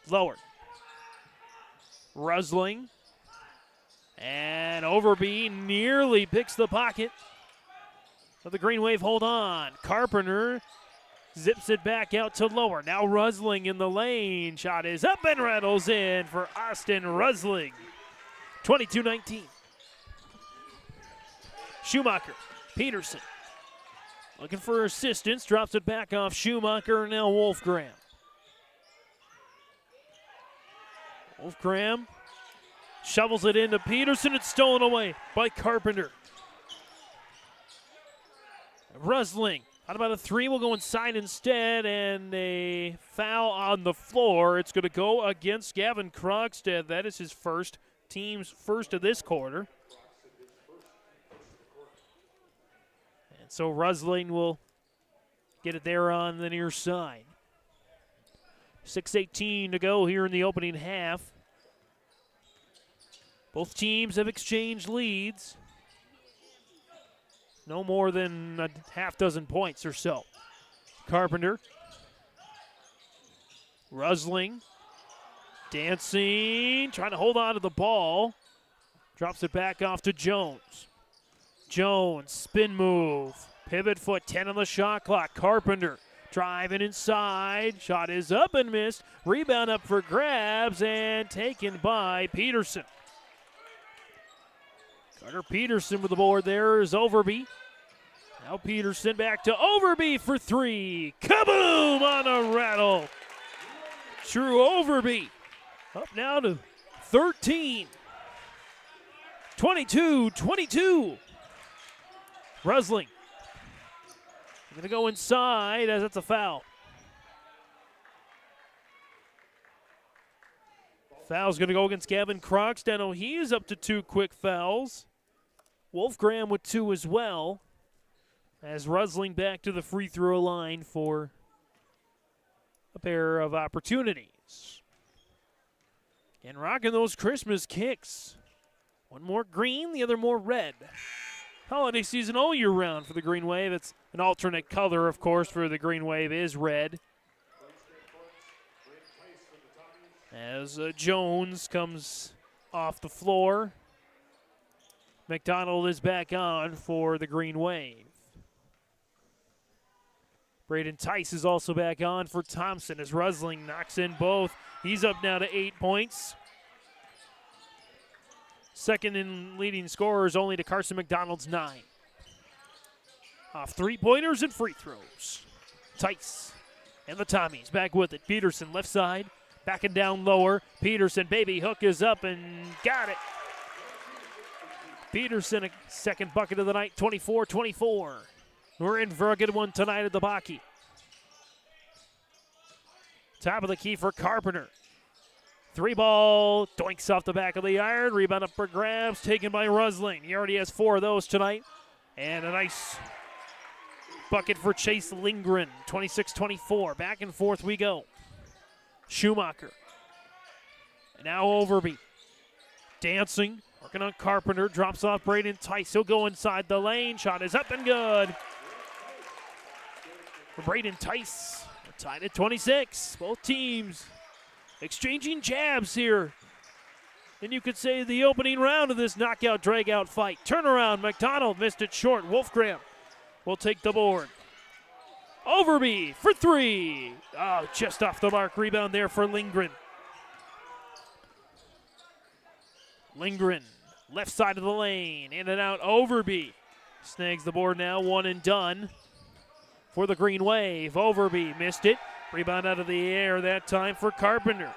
Lower. Rusling. And Overby nearly picks the pocket. But the Green Wave hold on. Carpenter zips it back out to Lower. Now Rusling in the lane. Shot is up and rattles in for Austin Rusling. 22-19. Schumacher, Peterson, looking for assistance, drops it back off Schumacher, now Wolfgram. Wolfgram shovels it into Peterson, it's stolen away by Carpenter. Rusling, how about a 3? We'll go inside instead, and a foul on the floor. It's going to go against Gavin Krogstad. That is his first, team's first of this quarter. So Rusling will get it there on the near side. 6:18 to go here in the opening half. Both teams have exchanged leads. No more than a half dozen points or so. Carpenter. Rusling. Dancing. Trying to hold on to the ball. Drops it back off to Jones. Jones, spin move. Pivot foot, 10 on the shot clock. Carpenter driving inside. Shot is up and missed. Rebound up for grabs and taken by Peterson. Carter Peterson with the board there is Overby. Now Peterson back to Overby for three. Kaboom on a rattle. True Overby up now to 13. 22-22. Rusling. Going to go inside as it's a foul. Foul's going to go against Gavin Croxdeno. He is up to 2 quick fouls. Wolfgram with 2 as well. As Rusling back to the free throw line for a pair of opportunities. And rocking those Christmas kicks. One more green, the other more red. Holiday season all year round for the Green Wave. It's an alternate color, of course, for the Green Wave is red. As Jones comes off the floor. McDonald is back on for the Green Wave. Braden Tice is also back on for Thompson as Rusling knocks in both. He's up now to 8 points. Second in leading scorers only to Carson McDonald's 9. Off 3-pointers and free throws. Tice and the Tommies back with it. Peterson left side, backing down lower. Peterson, baby hook is up and got it. Peterson, a second bucket of the night, 24-24. We're in for a good one tonight at the Baki. Top of the key for Carpenter. 3-ball, doinks off the back of the iron. Rebound up for grabs, taken by Rusling. He already has 4 of those tonight. And a nice bucket for Chase Lindgren, 26-24. Back and forth we go. Schumacher. And now Overby. Dancing, working on Carpenter. Drops off Braden Tice. He'll go inside the lane. Shot is up and good. For Braden Tice. We're tied at 26. Both teams exchanging jabs here. And you could say the opening round of this knockout drag-out fight. Turnaround, McDonald missed it short. Wolfgram will take the board. Overby for 3. Oh, just off the mark. Rebound there for Lindgren. Lindgren, left side of the lane. In and out, Overby. Snags the board now, 1 and done for the Green Wave. Overby missed it. Rebound out of the air that time for Carpenter.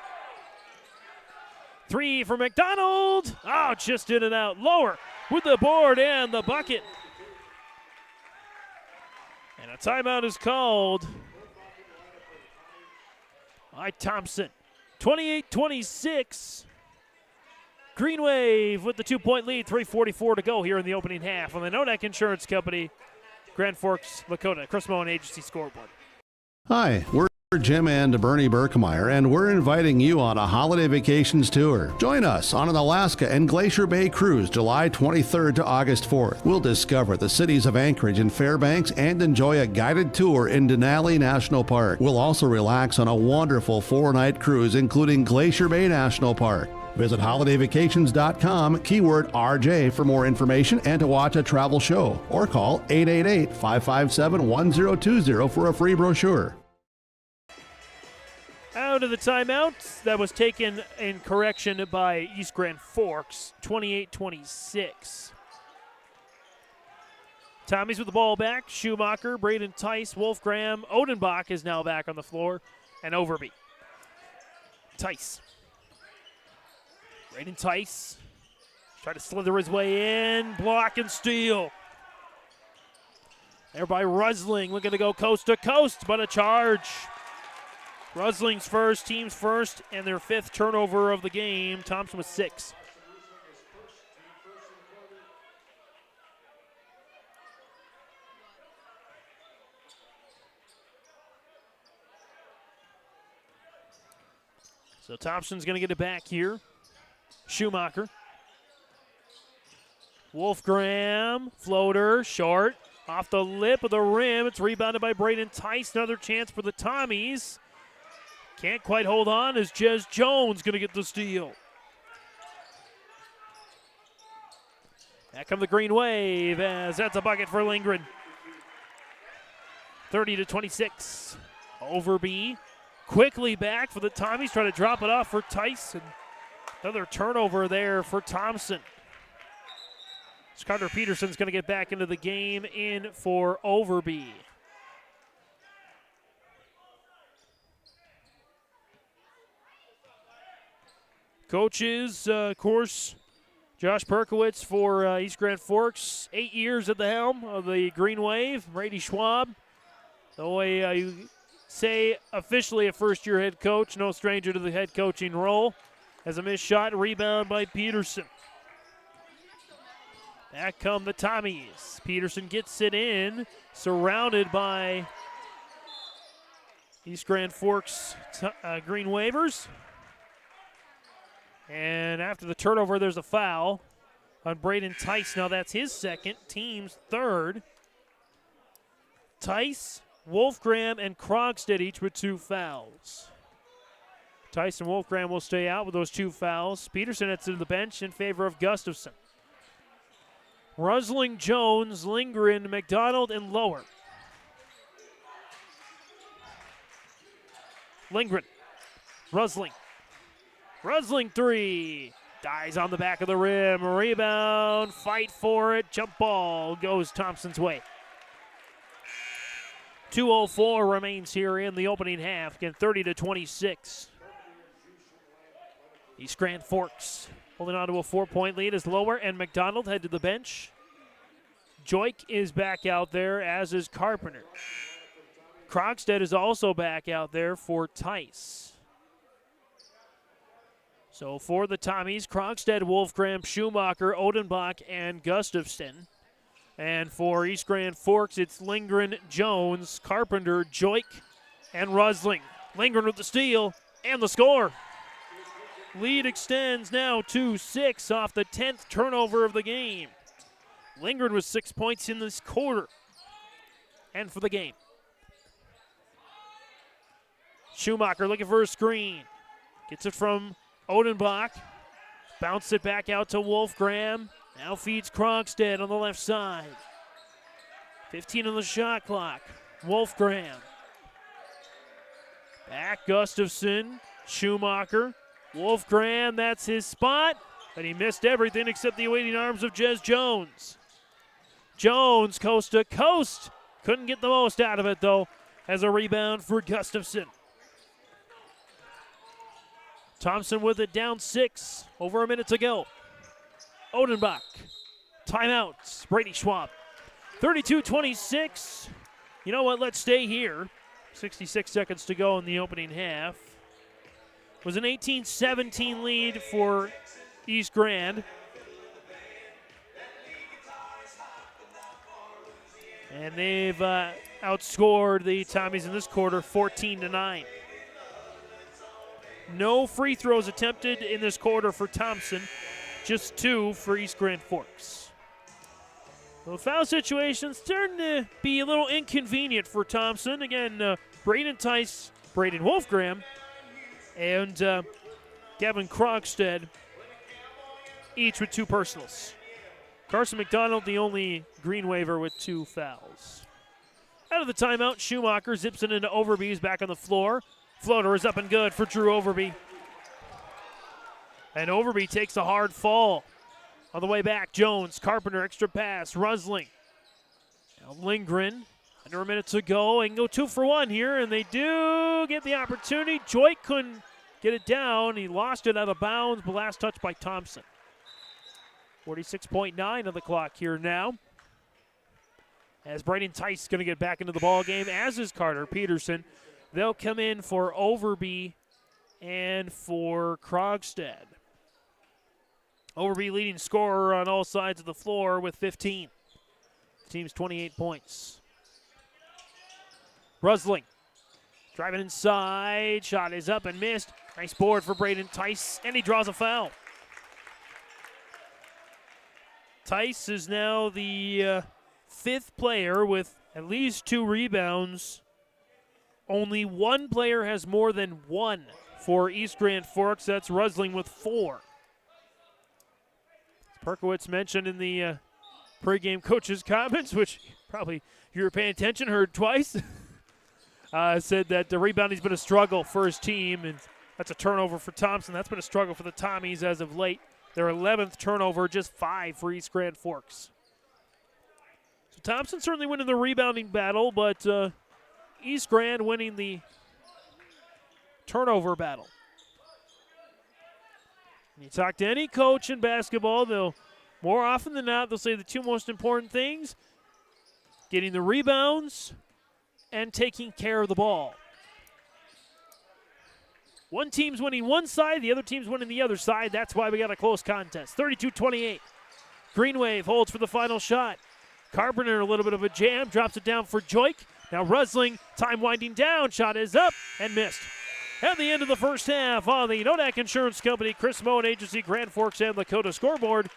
3 for McDonald. Oh, just in and out. Lower with the board and the bucket. And a timeout is called by Thompson. 28-26. Green Wave with the 2-point lead. 3:44 to go here in the opening half on the Nodak Insurance Company, Grand Forks, Lakota, Chris Moen Agency scoreboard. Hi, we're Jim and Bernie Berkemeyer, and we're inviting you on a holiday vacations tour. Join us on an Alaska and Glacier Bay cruise July 23rd to August 4th. We'll discover the cities of Anchorage and Fairbanks and enjoy a guided tour in Denali National Park. We'll also relax on a wonderful 4-night cruise including Glacier Bay National Park. Visit holidayvacations.com, keyword RJ for more information and to watch a travel show, or call 888-557-1020 for a free brochure. Out of the timeout that was taken in correction by East Grand Forks, 28-26. Tommy's with the ball back. Schumacher, Braden Tice, Wolfgram, Odenbach is now back on the floor, and Overby. Tice. Braden Tice. Try to slither his way in. Block and steal. There by Rusling, looking to go coast to coast, but a charge. Rusling's first, team's first, and their 5th turnover of the game. Thompson with 6. So Thompson's going to get it back here. Schumacher. Wolfgram, floater, short. Off the lip of the rim. It's rebounded by Braden Tice. Another chance for the Tommies. Can't quite hold on as Jez Jones going to get the steal. Back come the Green Wave as that's a bucket for Lindgren. 30-26. Overby quickly back for the Tommies. Try to drop it off for Tyson. Another turnover there for Thompson. Carter Peterson's going to get back into the game in for Overby. Coaches, of course, Josh Perkowitz for East Grand Forks, 8 years at the helm of the Green Wave. Brady Schwab, the way you say officially a first-year head coach, no stranger to the head coaching role. Has a missed shot, rebound by Peterson. Back come the Tommies. Peterson gets it in, surrounded by East Grand Forks Green Wavers. And after the turnover, there's a foul on Braden Tice. Now that's his second, team's third. Tice, Wolfgram, and Krogstad each with 2 fouls. Tice and Wolfgram will stay out with those 2 fouls. Peterson heads to the bench in favor of Gustafson. Rusling, Jones, Lindgren, McDonald, and Lower. Lindgren, Rusling. Rusling 3. Dies on the back of the rim. Rebound, fight for it. Jump ball goes Thompson's way. 2:04 remains here in the opening half. Again, 30-26. East Grand Forks holding on to a 4-point lead as Lower and McDonald head to the bench. Joik is back out there, as is Carpenter. Krogstad is also back out there for Tice. So for the Tommies, Krogstad, Wolfgram, Schumacher, Odenbach, and Gustafson. And for East Grand Forks, it's Lindgren, Jones, Carpenter, Joik, and Rusling. Lindgren with the steal and the score. Lead extends now to 6 off the 10th turnover of the game. Lindgren with 6 points in this quarter and for the game. Schumacher looking for a screen. Gets it from Odenbach. Bounce it back out to Wolfgram. Now feeds Krogstad on the left side. 15 on the shot clock. Wolfgram. Back Gustafson. Schumacher. Wolfgram, that's his spot. But he missed everything except the awaiting arms of Jez Jones. Jones coast to coast. Couldn't get the most out of it, though, as a rebound for Gustafson. Thompson with it, down 6. Over a minute to go. Odenbach. Timeouts. Brady Schwab. 32-26. You know what? Let's stay here. 66 seconds to go in the opening half. It was an 18-17 lead for East Grand. And they've outscored the Tommies in this quarter 14-9. No free throws attempted in this quarter for Thompson. Just 2 for East Grand Forks. The foul situation's starting to be a little inconvenient for Thompson. Again, Braden Tice, Braden Wolfgram, and Gavin Krogstad, each with 2 personals. Carson McDonald, the only Green Waver with 2 fouls. Out of the timeout, Schumacher zips it into Overby. He's back on the floor. Floater is up and good for Drew Overby. And Overby takes a hard fall. On the way back, Jones, Carpenter, extra pass, Rusling. Now Lindgren, under a minute to go. They can go 2 for 1 here, and they do get the opportunity. Joik couldn't get it down. He lost it out of bounds, but last touch by Thompson. 46.9 on the clock here now. As Braden Tice is going to get back into the ball game, as is Carter Peterson. They'll come in for Overby and for Krogstad. Overby leading scorer on all sides of the floor with 15. The team's 28 points. Rusling driving inside. Shot is up and missed. Nice board for Braden Tice, and he draws a foul. Tice is now the fifth player with at least 2 rebounds. Only one player has more than 1 for East Grand Forks. That's Rusling with 4. Perkowitz mentioned in the pregame coach's comments, which probably if you were paying attention, heard twice, said that the rebounding's been a struggle for his team, and that's a turnover for Thompson. That's been a struggle for the Tommies as of late. Their 11th turnover, just 5 for East Grand Forks. So Thompson certainly winning the rebounding battle, but East Grand winning the turnover battle. When you talk to any coach in basketball, more often than not, they'll say the 2 most important things: getting the rebounds and taking care of the ball. One team's winning one side, the other team's winning the other side. That's why we got a close contest. 32-28. Green Wave holds for the final shot. Carpenter, a little bit of a jam, drops it down for Joik. Now Rusling, time winding down. Shot is up and missed. At the end of the first half on the Nodak Insurance Company, Chris Moen Agency, Grand Forks, and Lakota scoreboard,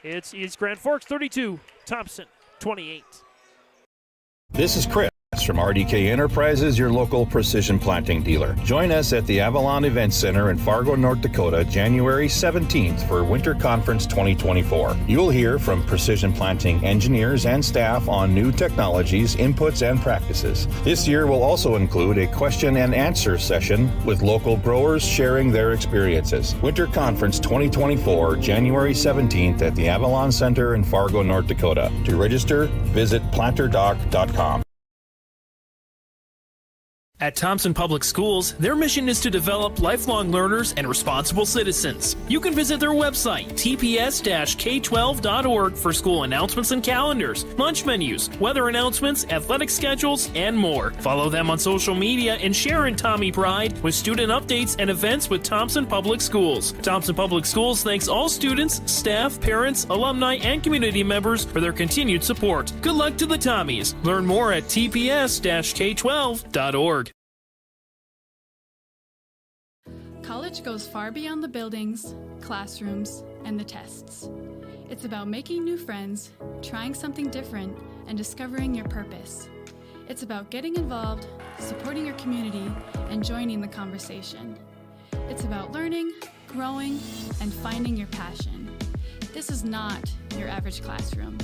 it's East Grand Forks 32, Thompson 28. This is Chris from RDK Enterprises, your local precision planting dealer. Join us at the Avalon Event Center in Fargo, North Dakota, January 17th for Winter Conference 2024. You'll hear from precision planting engineers and staff on new technologies, inputs, and practices. This year will also include a question and answer session with local growers sharing their experiences. Winter Conference 2024, January 17th at the Avalon Center in Fargo, North Dakota. To register, visit planterdoc.com. At Thompson Public Schools, their mission is to develop lifelong learners and responsible citizens. You can visit their website, tps-k12.org, for school announcements and calendars, lunch menus, weather announcements, athletic schedules, and more. Follow them on social media and share in Tommy Pride with student updates and events with Thompson Public Schools. Thompson Public Schools thanks all students, staff, parents, alumni, and community members for their continued support. Good luck to the Tommies. Learn more at tps-k12.org. College goes far beyond the buildings, classrooms, and the tests. It's about making new friends, trying something different, and discovering your purpose. It's about getting involved, supporting your community, and joining the conversation. It's about learning, growing, and finding your passion. This is not your average classroom.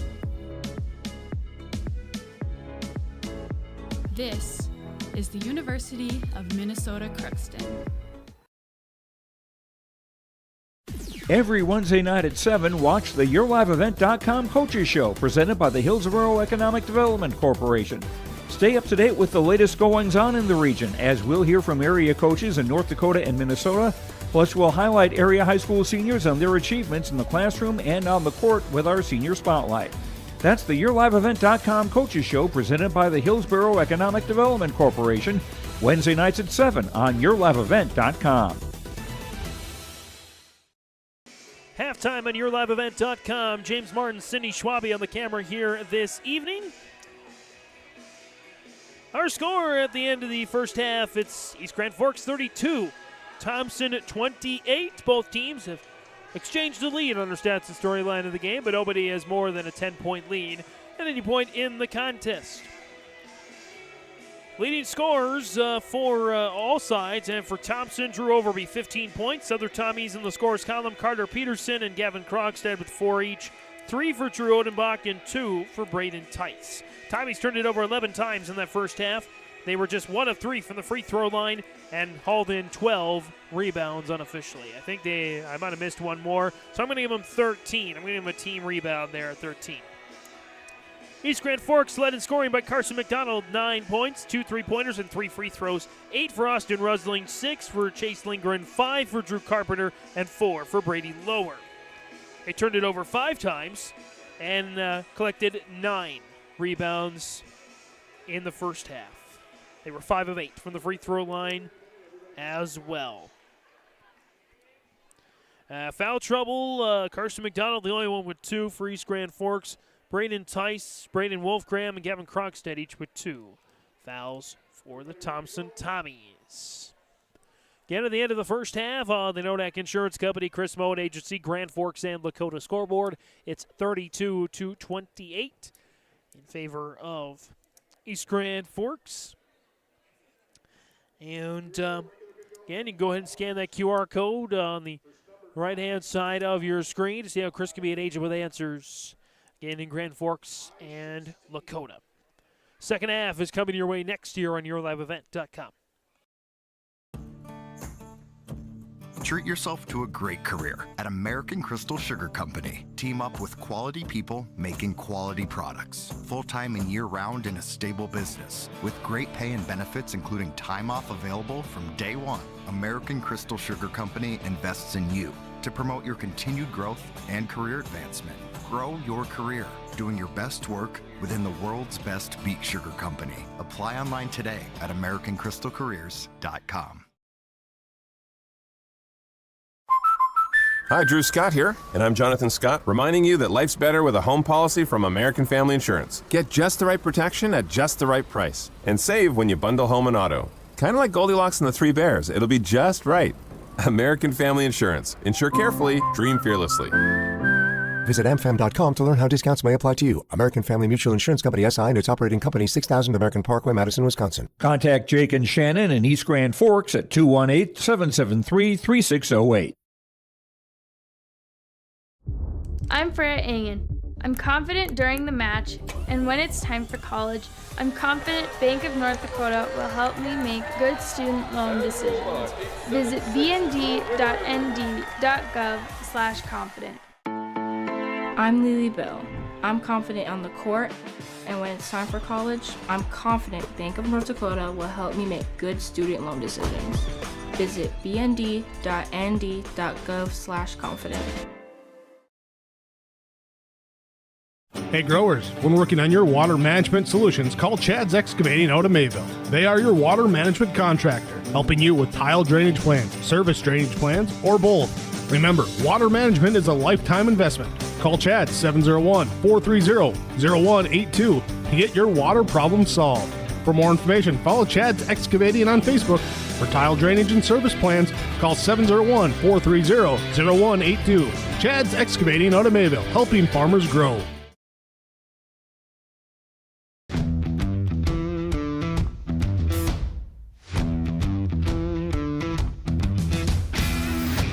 This is the University of Minnesota Crookston. Every Wednesday night at 7, watch the YourLiveEvent.com Coaches Show, presented by the Hillsborough Economic Development Corporation. Stay up to date with the latest goings-on in the region, as we'll hear from area coaches in North Dakota and Minnesota. Plus, we'll highlight area high school seniors on their achievements in the classroom and on the court with our Senior Spotlight. That's the YourLiveEvent.com Coaches Show, presented by the Hillsborough Economic Development Corporation, Wednesday nights at 7 on YourLiveEvent.com. Halftime on YourLiveEvent.com. James Martin, Cindy Schwabe on the camera here this evening. Our score at the end of the first half, it's East Grand Forks 32, Thompson 28. Both teams have exchanged the lead on their stats and storyline of the game, but nobody has more than a 10-point lead at any point in the contest. Leading scorers for all sides, and for Thompson, Drew Overby, 15 points. Other Tommies in the scores column, Carter Peterson and Gavin Krogstad with 4 each. 3 for Drew Odenbach and 2 for Braden Tice. Tommies turned it over 11 times in that first half. They were just 1 of 3 from the free throw line and hauled in 12 rebounds unofficially. I think I might have missed one more, so I'm going to give them 13. I'm going to give them a team rebound there at 13. East Grand Forks led in scoring by Carson McDonald, 9 points, 2 3-pointers, and 3 free throws. 8 for Austin Rusling, 6 for Chase Lindgren, 5 for Drew Carpenter, and 4 for Brady Lower. They turned it over 5 times and collected 9 rebounds in the first half. They were 5 of 8 from the free throw line as well. Foul trouble, Carson McDonald, the only one with 2 for East Grand Forks. Braden Tice, Braden Wolfgram, and Gavin Krogstad each with 2 fouls for the Thompson Tommies. Again, at the end of the first half on the Nodak Insurance Company, Chris Moen Agency, Grand Forks and Lakota scoreboard, it's 32-28 in favor of East Grand Forks. And again, you can go ahead and scan that QR code on the right-hand side of your screen to see how Chris can be an agent with answers. Again, in Grand Forks and Lakota. Second half is coming your way next year on YourLiveEvent.com. Treat yourself to a great career at American Crystal Sugar Company. Team up with quality people making quality products. Full-time and year-round in a stable business. With great pay and benefits including time off available from day one. American Crystal Sugar Company invests in you to promote your continued growth and career advancement. Grow your career doing your best work within the world's best beet sugar company. Apply online today at AmericanCrystalCareers.com. Hi, Drew Scott here, and I'm Jonathan Scott, reminding you that life's better with a home policy from American Family Insurance. Get just the right protection at just the right price, and save when you bundle home and auto. Kind of like Goldilocks and the Three Bears, it'll be just right. American Family Insurance. Insure carefully, dream fearlessly. Visit amfam.com to learn how discounts may apply to you. American Family Mutual Insurance Company, SI, and its operating company, 6000 American Parkway, Madison, Wisconsin. Contact Jake and Shannon in East Grand Forks at 218-773-3608. I'm Freya Engen. I'm confident during the match, and when it's time for college, I'm confident Bank of North Dakota will help me make good student loan decisions. Visit bnd.nd.gov/confident. I'm Lily Bell. I'm confident on the court, and when it's time for college, I'm confident Bank of North Dakota will help me make good student loan decisions. Visit bnd.nd.gov/confident. Hey growers, when working on your water management solutions, call Chad's Excavating out of Mayville. They are your water management contractor, helping you with tile drainage plans, service drainage plans, or both. Remember, water management is a lifetime investment. Call Chad 701-430-0182 to get your water problem solved. For more information, follow Chad's Excavating on Facebook. For tile drainage and service plans, call 701-430-0182. Chad's Excavating out of Mayville, helping farmers grow.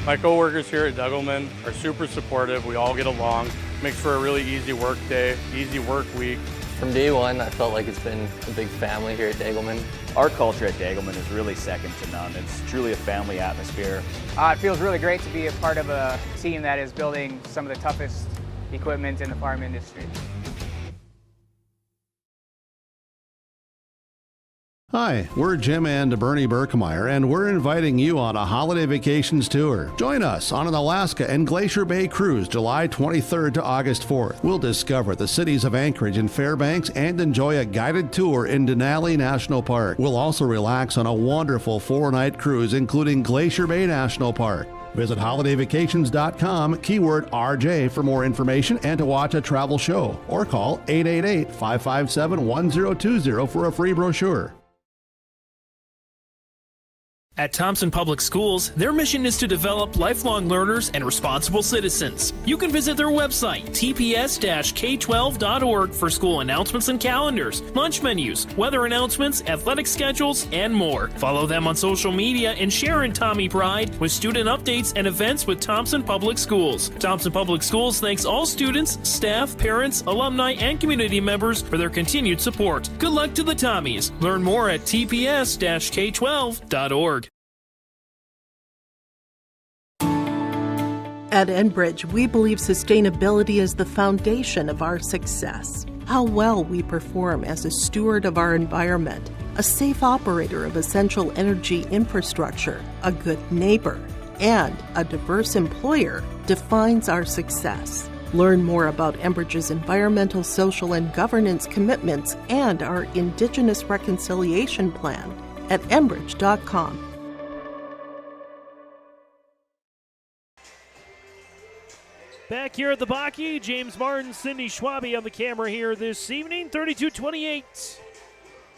My coworkers here at Degelman are super supportive. We all get along. Makes for a really easy work day, easy work week. From day one, I felt like it's been a big family here at Degelman. Our culture at Degelman is really second to none. It's truly a family atmosphere. It feels really great to be a part of a team that is building some of the toughest equipment in the farm industry. Hi, we're Jim and Bernie Berkemeyer, and we're inviting you on a holiday vacations tour. Join us on an Alaska and Glacier Bay cruise July 23rd to August 4th. We'll discover the cities of Anchorage and Fairbanks and enjoy a guided tour in Denali National Park. We'll also relax on a wonderful 4-night cruise including Glacier Bay National Park. Visit holidayvacations.com, keyword RJ for more information and to watch a travel show, or call 888-557-1020 for a free brochure. At Thompson Public Schools, their mission is to develop lifelong learners and responsible citizens. You can visit their website, tps-k12.org, for school announcements and calendars, lunch menus, weather announcements, athletic schedules, and more. Follow them on social media and share in Tommy Pride with student updates and events with Thompson Public Schools. Thompson Public Schools thanks all students, staff, parents, alumni, and community members for their continued support. Good luck to the Tommies. Learn more at tps-k12.org. At Enbridge, we believe sustainability is the foundation of our success. How well we perform as a steward of our environment, a safe operator of essential energy infrastructure, a good neighbor, and a diverse employer defines our success. Learn more about Enbridge's environmental, social, and governance commitments and our Indigenous Reconciliation Plan at enbridge.com. Back here at the Baki, James Martin, Cindy Schwabe on the camera here this evening. 32-28.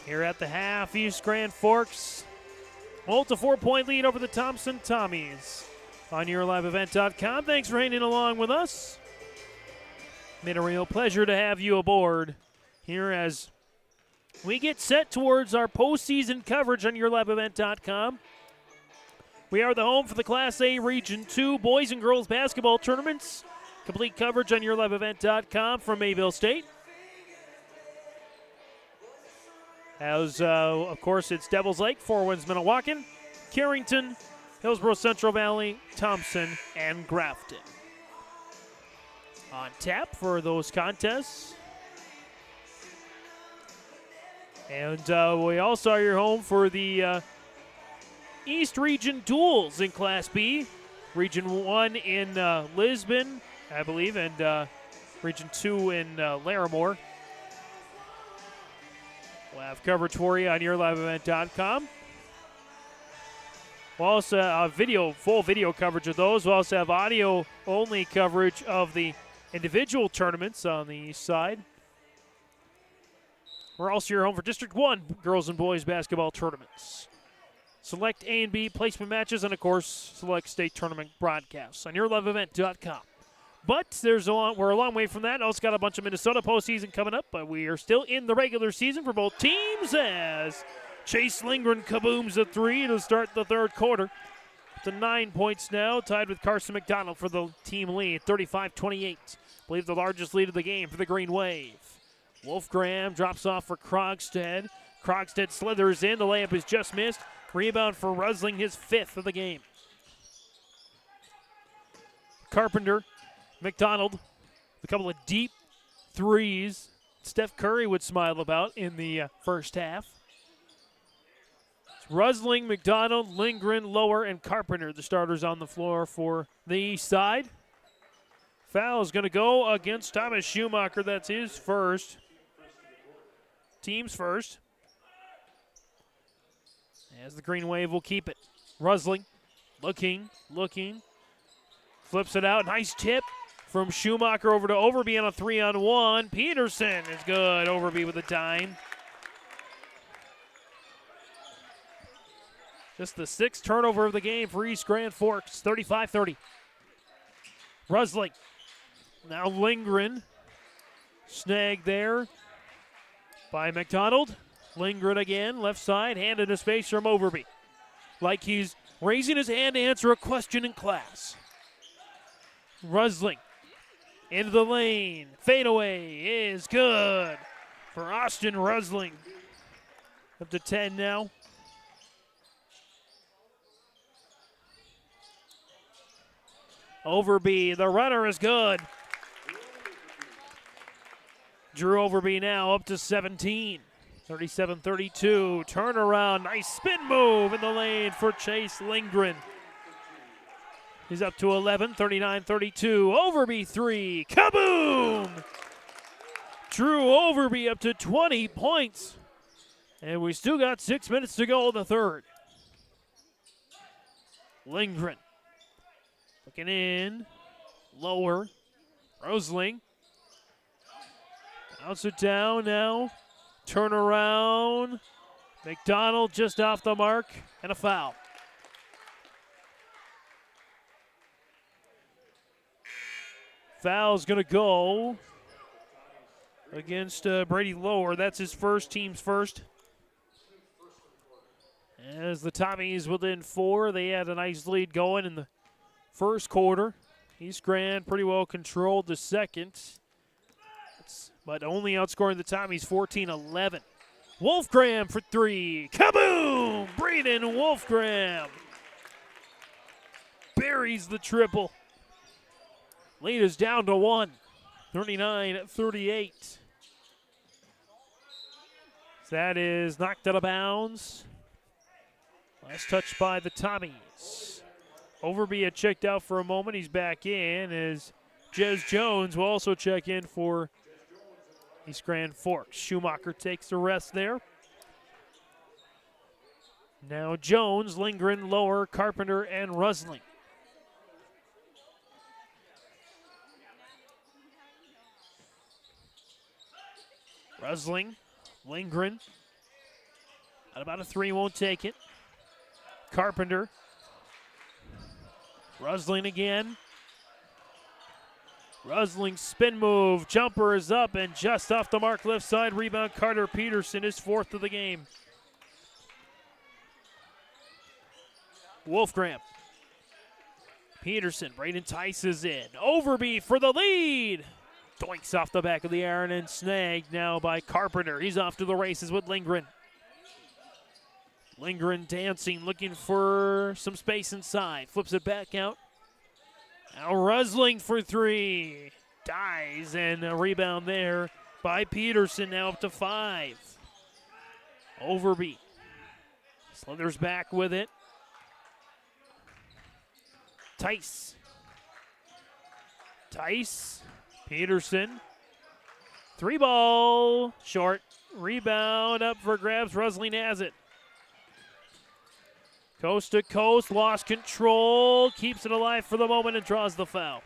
Here at the half, East Grand Forks Volt a 4-point lead over the Thompson Tommies on YourLiveEvent.com. Thanks for hanging along with us. Been a real pleasure to have you aboard here as we get set towards our postseason coverage on YourLiveEvent.com. We are the home for the Class A Region 2 boys and girls basketball tournaments. Complete coverage on YourLiveEvent.com from Mayville State. As, of course, it's Devils Lake, Four Winds, Minnewacan, Carrington, Hillsborough Central Valley, Thompson, and Grafton. On tap for those contests. And we also are your home for the East Region duels in Class B. Region 1 in Lisbon, I believe, and Region 2 in Larimore. We'll have coverage for you on YourLiveEvent.com. We'll also have full video coverage of those. We'll also have audio-only coverage of the individual tournaments on the east side. We're also your home for District 1 girls and boys basketball tournaments. Select A and B placement matches, and, of course, select state tournament broadcasts on YourLiveEvent.com. But we're a long way from that. Also got a bunch of Minnesota postseason coming up, but we are still in the regular season for both teams as Chase Lindgren kabooms a three to start the third quarter. To 9 points now, tied with Carson McDonald for the team lead, 35-28. I believe the largest lead of the game for the Green Wave. Wolfgram drops off for Krogstad. Krogstad slithers in. The layup is just missed. Rebound for Rusling, his fifth of the game. Carpenter, McDonald, a couple of deep threes Steph Curry would smile about in the first half. It's Rusling, McDonald, Lindgren, Lower, and Carpenter, the starters on the floor for the east side. Foul is going to go against Thomas Schumacher. That's his first. Team's first. As the Green Wave will keep it. Rusling, looking. Flips it out. Nice tip from Schumacher over to Overby on a 3-on-1. Peterson is good. Overby with a dime. Just the sixth turnover of the game for East Grand Forks. 35-30. Rusling. Now Lindgren. Snag there by McDonald. Lindgren again, left side, hand into space from Overby. Like he's raising his hand to answer a question in class. Rusling into the lane. Fadeaway is good for Austin Rusling. Up to 10 now. Overby, the runner is good. Drew Overby now up to 17. 37-32, turnaround, nice spin move in the lane for Chase Lindgren. He's up to 11, 39-32, Overby three, kaboom! Drew Overby up to 20 points. And we still got 6 minutes to go in the third. Lindgren looking in, Lower, Rusling. Bounce it down now. Turn around. McDonald just off the mark and a foul. Foul's going to go against Brady Lower. That's his first, team's first. As the Tommies within 4, they had a nice lead going in the first quarter. East Grand pretty well controlled the second, but only outscoring the Tommies 14-11. Wolfgram for three. Kaboom! Braden Wolfgram buries the triple. Lead is down to 1. 39-38. That is knocked out of bounds. Last touch by the Tommies. Overby had checked out for a moment. He's back in as Jez Jones will also check in for East Grand Forks. Schumacher takes the rest there. Now Jones, Lindgren, Lower, Carpenter, and Rusling. Rusling, Lindgren. At about a 3, won't take it. Carpenter. Rusling again. Rusling spin move. Jumper is up and just off the mark left side. Rebound Carter Peterson, his fourth of the game. Wolfgram. Peterson, Braden Tice is in. Overby for the lead. Doinks off the back of the iron and snagged now by Carpenter. He's off to the races with Lindgren. Lindgren dancing, looking for some space inside. Flips it back out. Now Rusling for three. Dies, and a rebound there by Peterson, now up to 5. Overby. Slithers back with it. Tice. Peterson. 3-ball. Short. Rebound up for grabs. Rusling has it. Coast to coast. Lost control. Keeps it alive for the moment and draws the foul.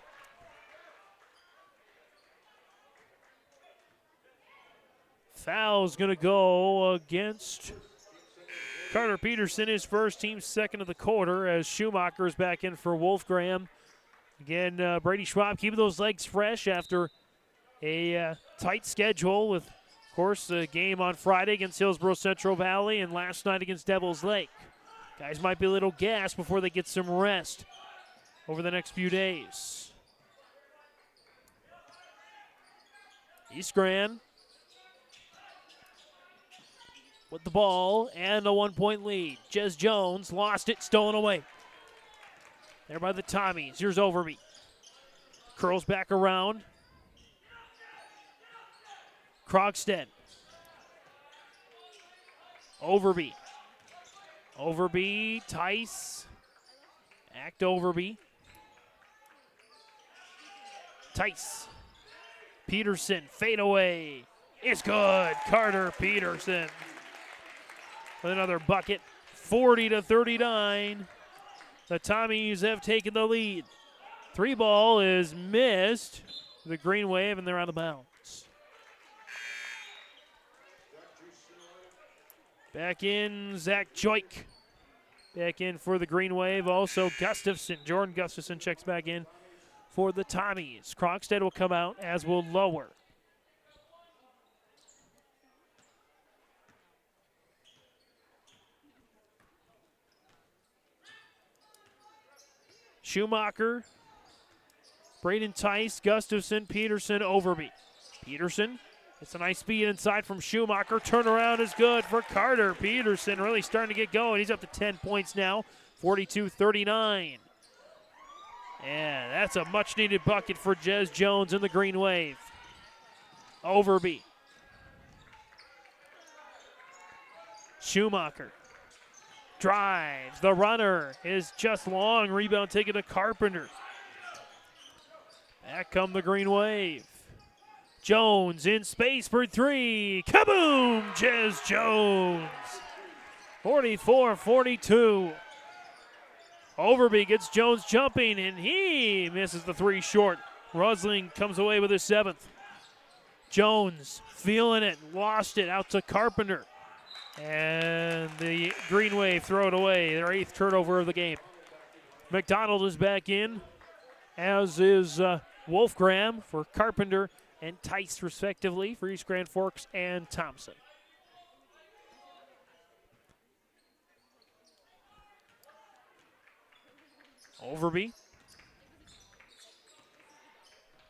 Foul's going to go against Carter Peterson, his first, team second of the quarter, as Schumacher is back in for Wolfgram. Again, Brady Schwab keeping those legs fresh after a tight schedule with, of course, a game on Friday against Hillsborough Central Valley and last night against Devils Lake. Guys might be a little gassed before they get some rest over the next few days. East Grand with the ball and a 1-point lead. Jez Jones lost it, stolen away. There by the Tommies. Here's Overby. Curls back around. Krogstad. Overby. Tice. Act Overby. Tice. Peterson, fade away. It's good. Carter Peterson with another bucket. 40-39. The Tommies have taken the lead. 3-ball is missed. The Green Wave, and they're out of bounds. Back in, Zach Joik. Back in for the Green Wave. Also Gustafson. Jordan Gustafson checks back in for the Tommies. Krogstad will come out, as will Lower. Schumacher, Braden Tice, Gustafson, Peterson, Overby. Peterson, it's a nice speed inside from Schumacher. Turnaround is good for Carter Peterson, really starting to get going. He's up to 10 points now, 42-39. And that's a much-needed bucket for Jez Jones in the Green Wave. Overby. Schumacher. Drives. The runner is just long. Rebound taken to Carpenter. Back come the Green Wave. Jones in space for three. Kaboom! Jez Jones. 44-42. Overby gets Jones jumping, and he misses the three short. Rusling comes away with his 7th. Jones feeling it. Lost it out to Carpenter. And the Green Wave throw it away, their 8th turnover of the game. McDonald is back in, as is Wolfgram for Carpenter and Tice, respectively, for East Grand Forks and Thompson. Overby.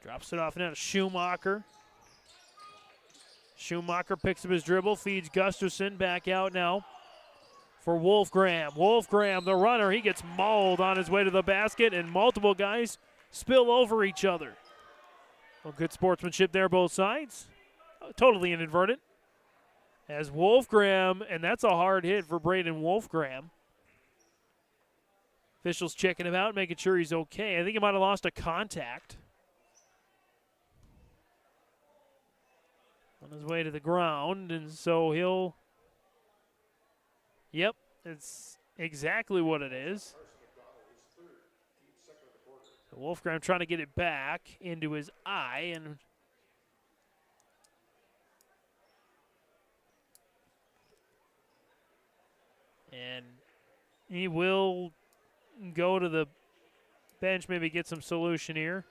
Drops it off now to Schumacher. Schumacher picks up his dribble, feeds Gustafson, back out now for Wolfgram. Wolfgram, the runner, he gets mauled on his way to the basket, and multiple guys spill over each other. Well, good sportsmanship there, both sides. Totally inadvertent. As Wolfgram, and that's a hard hit for Braden Wolfgram. Officials checking him out, making sure he's okay. I think he might have lost a contact. On his way to the ground, and so he'll, yep, it's exactly what it is. So Wolfgram trying to get it back into his eye, and He will go to the bench, maybe get some solution here.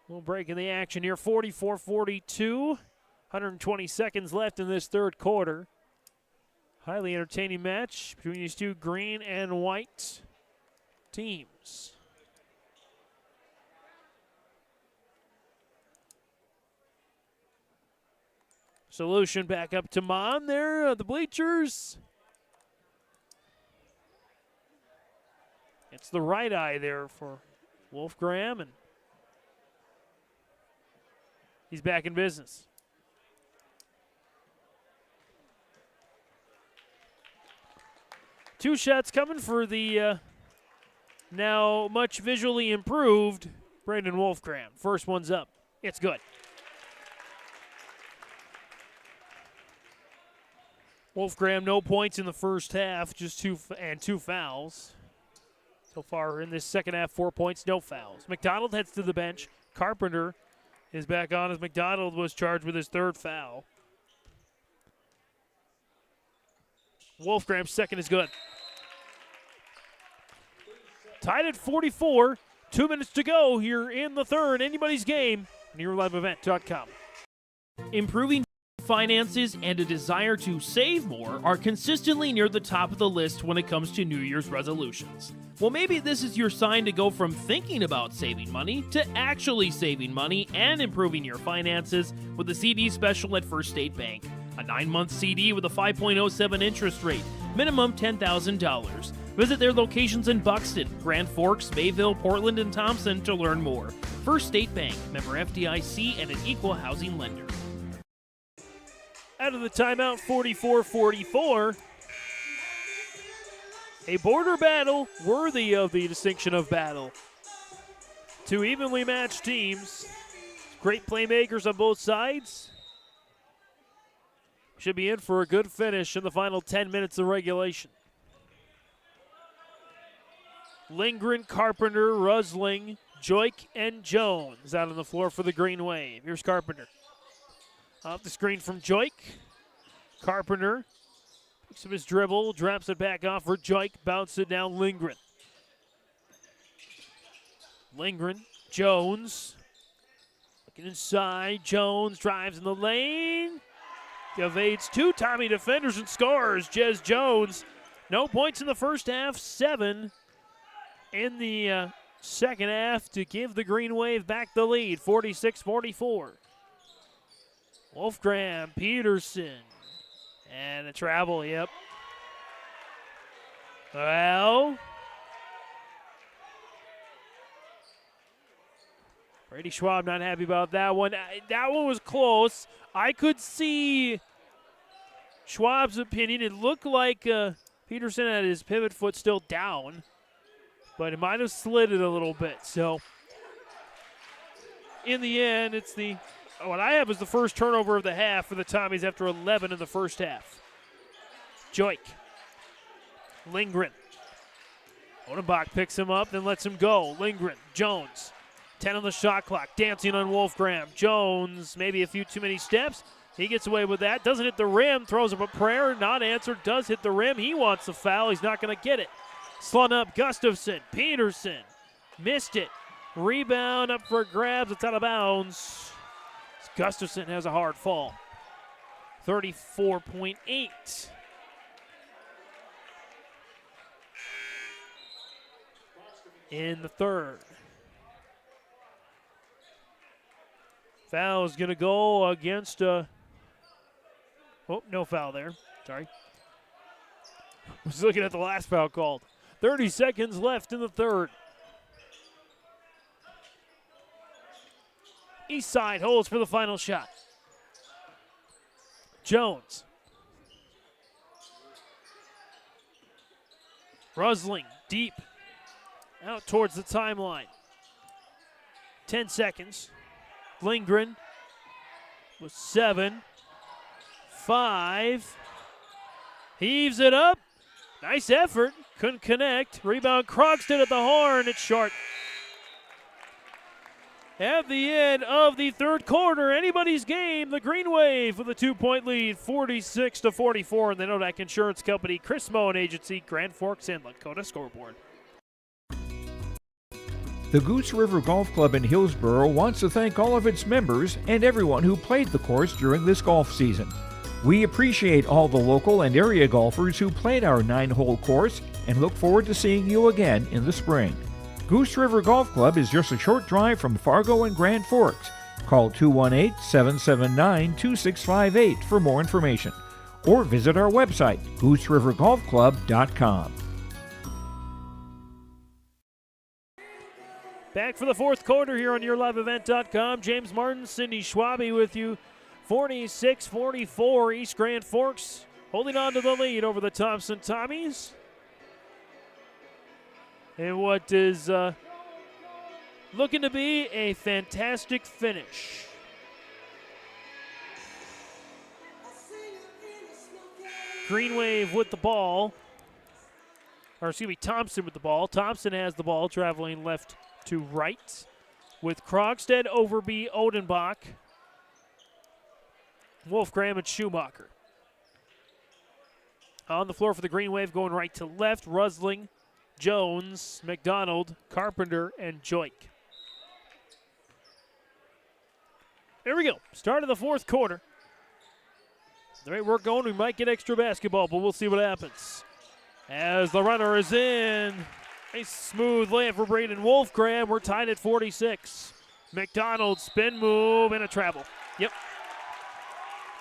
Little break in the action here, 44-42. 120 seconds left in this third quarter. Highly entertaining match between these two green and white teams. Solution back up to Mon there at the bleachers. It's the right eye there for Wolfgram, and he's back in business. Two shots coming for the now much visually improved Brandon Wolfgram. First one's up. It's good. Wolfgram, no points in the first half, just two fouls. So far in this second half, 4 points, no fouls. McDonald heads to the bench. Carpenter is back on as McDonald was charged with his third foul. Wolfgram's second is good. Tied at 44, 2 minutes to go here in the third. Anybody's game on YourLiveEvent.com. Improving finances and a desire to save more are consistently near the top of the list when it comes to New Year's resolutions. Well, maybe this is your sign to go from thinking about saving money to actually saving money and improving your finances with the CD special at First State Bank. A 9-month CD with a 5.07 interest rate, minimum $10,000. Visit their locations in Buxton, Grand Forks, Mayville, Portland, and Thompson to learn more. First State Bank, member FDIC, and an equal housing lender. Out of the timeout, 44-44. A border battle worthy of the distinction of battle. Two evenly matched teams. Great playmakers on both sides. Should be in for a good finish in the final 10 minutes of regulation. Lindgren, Carpenter, Rusling, Joik, and Jones out on the floor for the Green Wave. Here's Carpenter. Off the screen from Joik. Carpenter picks up his dribble, drops it back off for Joik, bounces it down Lindgren. Lindgren, Jones. Looking inside, Jones drives in the lane. Evades two Tommy defenders and scores. Jez Jones, no points in the first half, 7 in the second half to give the Green Wave back the lead, 46-44. Wolfgram, Peterson, and a travel, yep. Well, Brady Schwab not happy about that one. That one was close. I could see Schwab's opinion. It looked like Peterson had his pivot foot still down, but it might have slid it a little bit. So in the end, it's what I have is the first turnover of the half for the Tommies after 11 in the first half. Joik. Lindgren. Odenbach picks him up, then lets him go. Lindgren. Jones. 10 on the shot clock. Dancing on Wolfgram. Jones, maybe a few too many steps. He gets away with that. Doesn't hit the rim. Throws up a prayer. Not answered. Does hit the rim. He wants the foul. He's not going to get it. Slung up. Gustafson. Peterson. Missed it. Rebound up for grabs. It's out of bounds. Gustafson has a hard fall. 34.8. In the third. Foul is going to go against oh, no foul there. Sorry. Was looking at the last foul called. 30 seconds left in the third. East side holds for the final shot. Jones. Rusling deep out towards the timeline. 10 seconds. Lindgren with 7, 5. Heaves it up. Nice effort. Couldn't connect. Rebound Crogston at the horn. It's short. at the end of the third quarter. Anybody's game. The Green Wave with a 2-point lead, 46-44. And the Nodak Insurance Company, Chris Moen Agency, Grand Forks, and Lakota Scoreboard. The Goose River Golf Club in Hillsboro wants to thank all of its members and everyone who played the course during this golf season. We appreciate all the local and area golfers who played our 9-hole course and look forward to seeing you again in the spring. Goose River Golf Club is just a short drive from Fargo and Grand Forks. Call 218-779-2658 for more information or visit our website, gooserivergolfclub.com. Back for the fourth quarter here on YourLiveEvent.com. James Martin, Cindy Schwabe with you. 46-44, East Grand Forks holding on to the lead over the Thompson Tommies. And what is looking to be a fantastic finish. Green Wave with the ball. Or excuse me, Thompson with the ball. Thompson has the ball traveling left to right with Krogstad, Overby, Odenbach, Wolfgram, and Schumacher. On the floor for the Green Wave, going right to left, Rusling, Jones, McDonald, Carpenter, and Joik. There we go. Start of the fourth quarter. The rate we're going, we might get extra basketball, but we'll see what happens. As the runner is in, a smooth layup for Braden Wolfgram. We're tied at 46. McDonald, spin move, and a travel. Yep.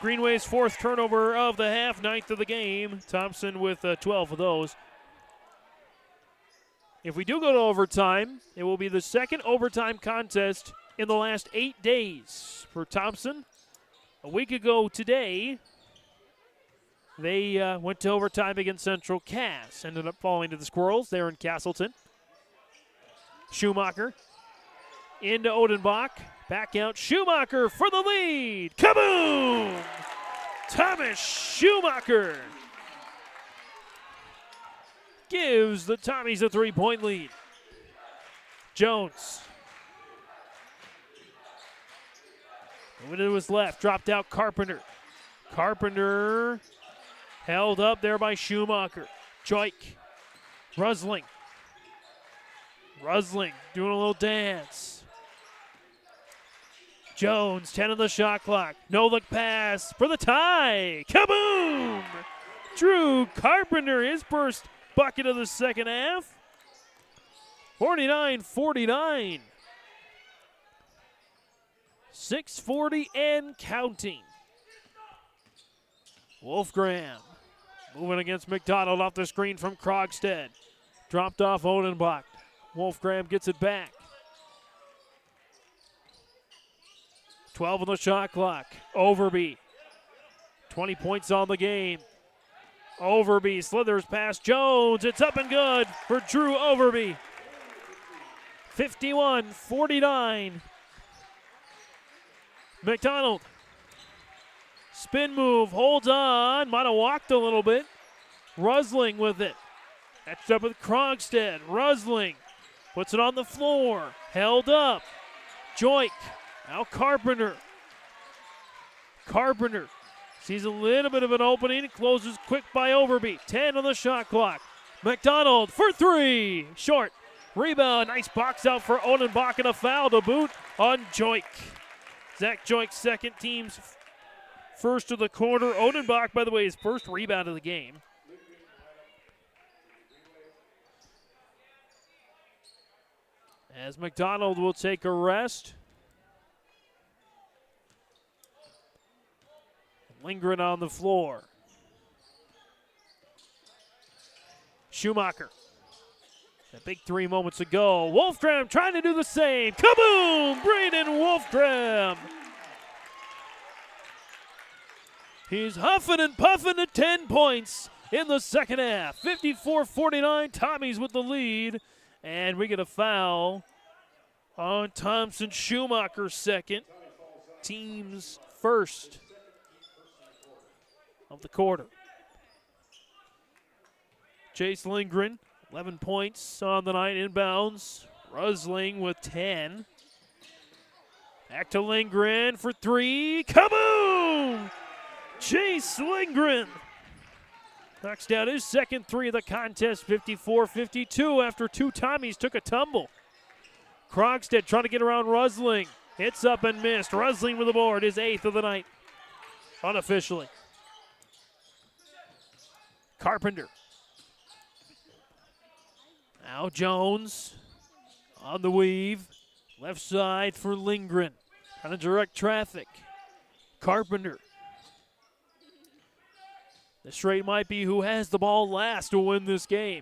Green Wave's fourth turnover of the half, ninth of the game. Thompson with 12 of those. If we do go to overtime, it will be the second overtime contest in the last 8 days for Thompson. A week ago today, they went to overtime against Central Cass. Ended up falling to the Squirrels there in Castleton. Schumacher into Odenbach. Back out Schumacher for the lead. Kaboom! Thomas Schumacher gives the Tommies a 3-point lead. Jones. Moving to his left, dropped out Carpenter. Carpenter held up there by Schumacher. Joik. Rusling. Rusling doing a little dance. Jones, 10 on the shot clock. No look pass for the tie. Kaboom! Drew Carpenter, his first bucket of the second half. 49-49. 6:40 and counting. Wolfgram moving against McDonald off the screen from Krogstad. Dropped off Odenbach. Wolfgram gets it back. 12 on the shot clock. Overby. 20 points on the game. Overby slithers past Jones. It's up and good for Drew Overby. 51-49. McDonald. Spin move, holds on. Might have walked a little bit. Rusling with it. Matched up with Krogstad. Rusling puts it on the floor. Held up. Joik. Now Carpenter. Carpenter sees a little bit of an opening. Closes quick by Overby. 10 on the shot clock. McDonald for three. Short. Rebound. Nice box out for Odenbach and a foul to boot on Joik. Zach Joik's second, team's first of the quarter. Odenbach, by the way, his first rebound of the game. As McDonald will take a rest. Lingering on the floor. Schumacher. That big three moments ago. Wolfgram trying to do the same. Kaboom! Braden Wolfgram. He's huffing and puffing to 10 points in the second half. 54-49. Tommies with the lead. And we get a foul on Thompson. Schumacher second. Team's first of the quarter. Chase Lindgren, 11 points on the night inbounds. Rusling with 10. Back to Lindgren for three. Kaboom! Chase Lindgren knocks down his second three of the contest, 54-52, after two Tommies took a tumble. Krogstad trying to get around Rusling. Hits up and missed. Rusling with the board, his eighth of the night, unofficially. Carpenter. Now Jones on the weave. Left side for Lindgren. Trying to direct traffic. Carpenter. The straight might be who has the ball last to win this game.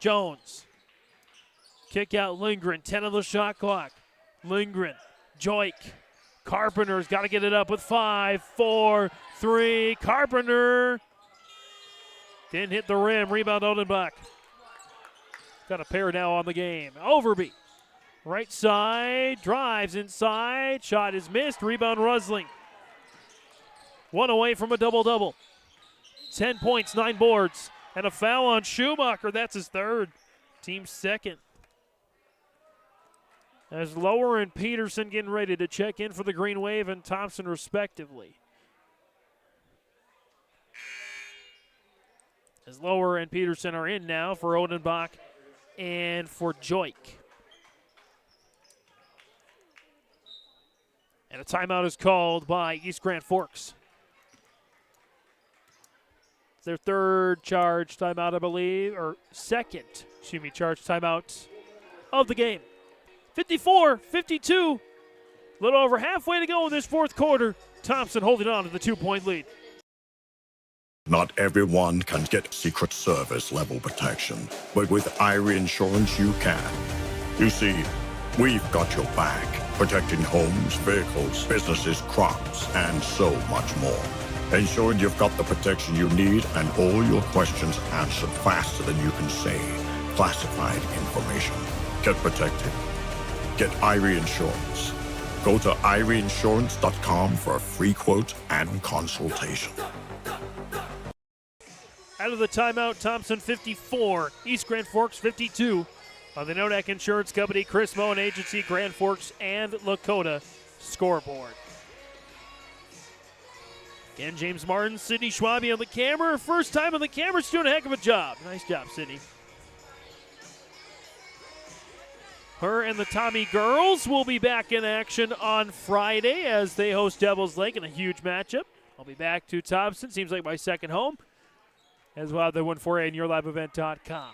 Jones. Kick out Lindgren. 10 on the shot clock. Lindgren. Joik. Carpenter's got to get it up with 5, 4, 3. Carpenter. Didn't hit the rim. Rebound Odenbach. Got a pair now on the game. Overby. Right side. Drives inside. Shot is missed. Rebound Rusling. One away from a double-double. 10 points, 9 boards, and a foul on Schumacher. That's his third. Team second. As Lower and Peterson getting ready to check in for the Green Wave and Thompson respectively. As Lower and Peterson are in now for Odenbach and for Joik. And a timeout is called by East Grand Forks. Their third charge timeout, I believe, or second, charge timeout of the game. 54-52, a little over halfway to go in this fourth quarter. Thompson holding on to the 2-point lead. Not everyone can get Secret Service level protection, but with Irie Insurance you can. You see, we've got your back, protecting homes, vehicles, businesses, crops, and so much more. Ensuring you've got the protection you need and all your questions answered faster than you can say classified information. Get protected. Get Irie Insurance. Go to IrieInsurance.com for a free quote and consultation. Out of the timeout, Thompson 54, East Grand Forks 52. On the Nodak Insurance Company, Chris Moen Agency, Grand Forks, and Lakota scoreboard. Again, James Martin, Sydney Schwabe on the camera. First time on the camera, she's doing a heck of a job. Nice job, Sydney. Her and the Tommy girls will be back in action on Friday as they host Devils Lake in a huge matchup. I'll be back to Thompson, seems like my second home, as well as the 148 on YourLiveEvent.com.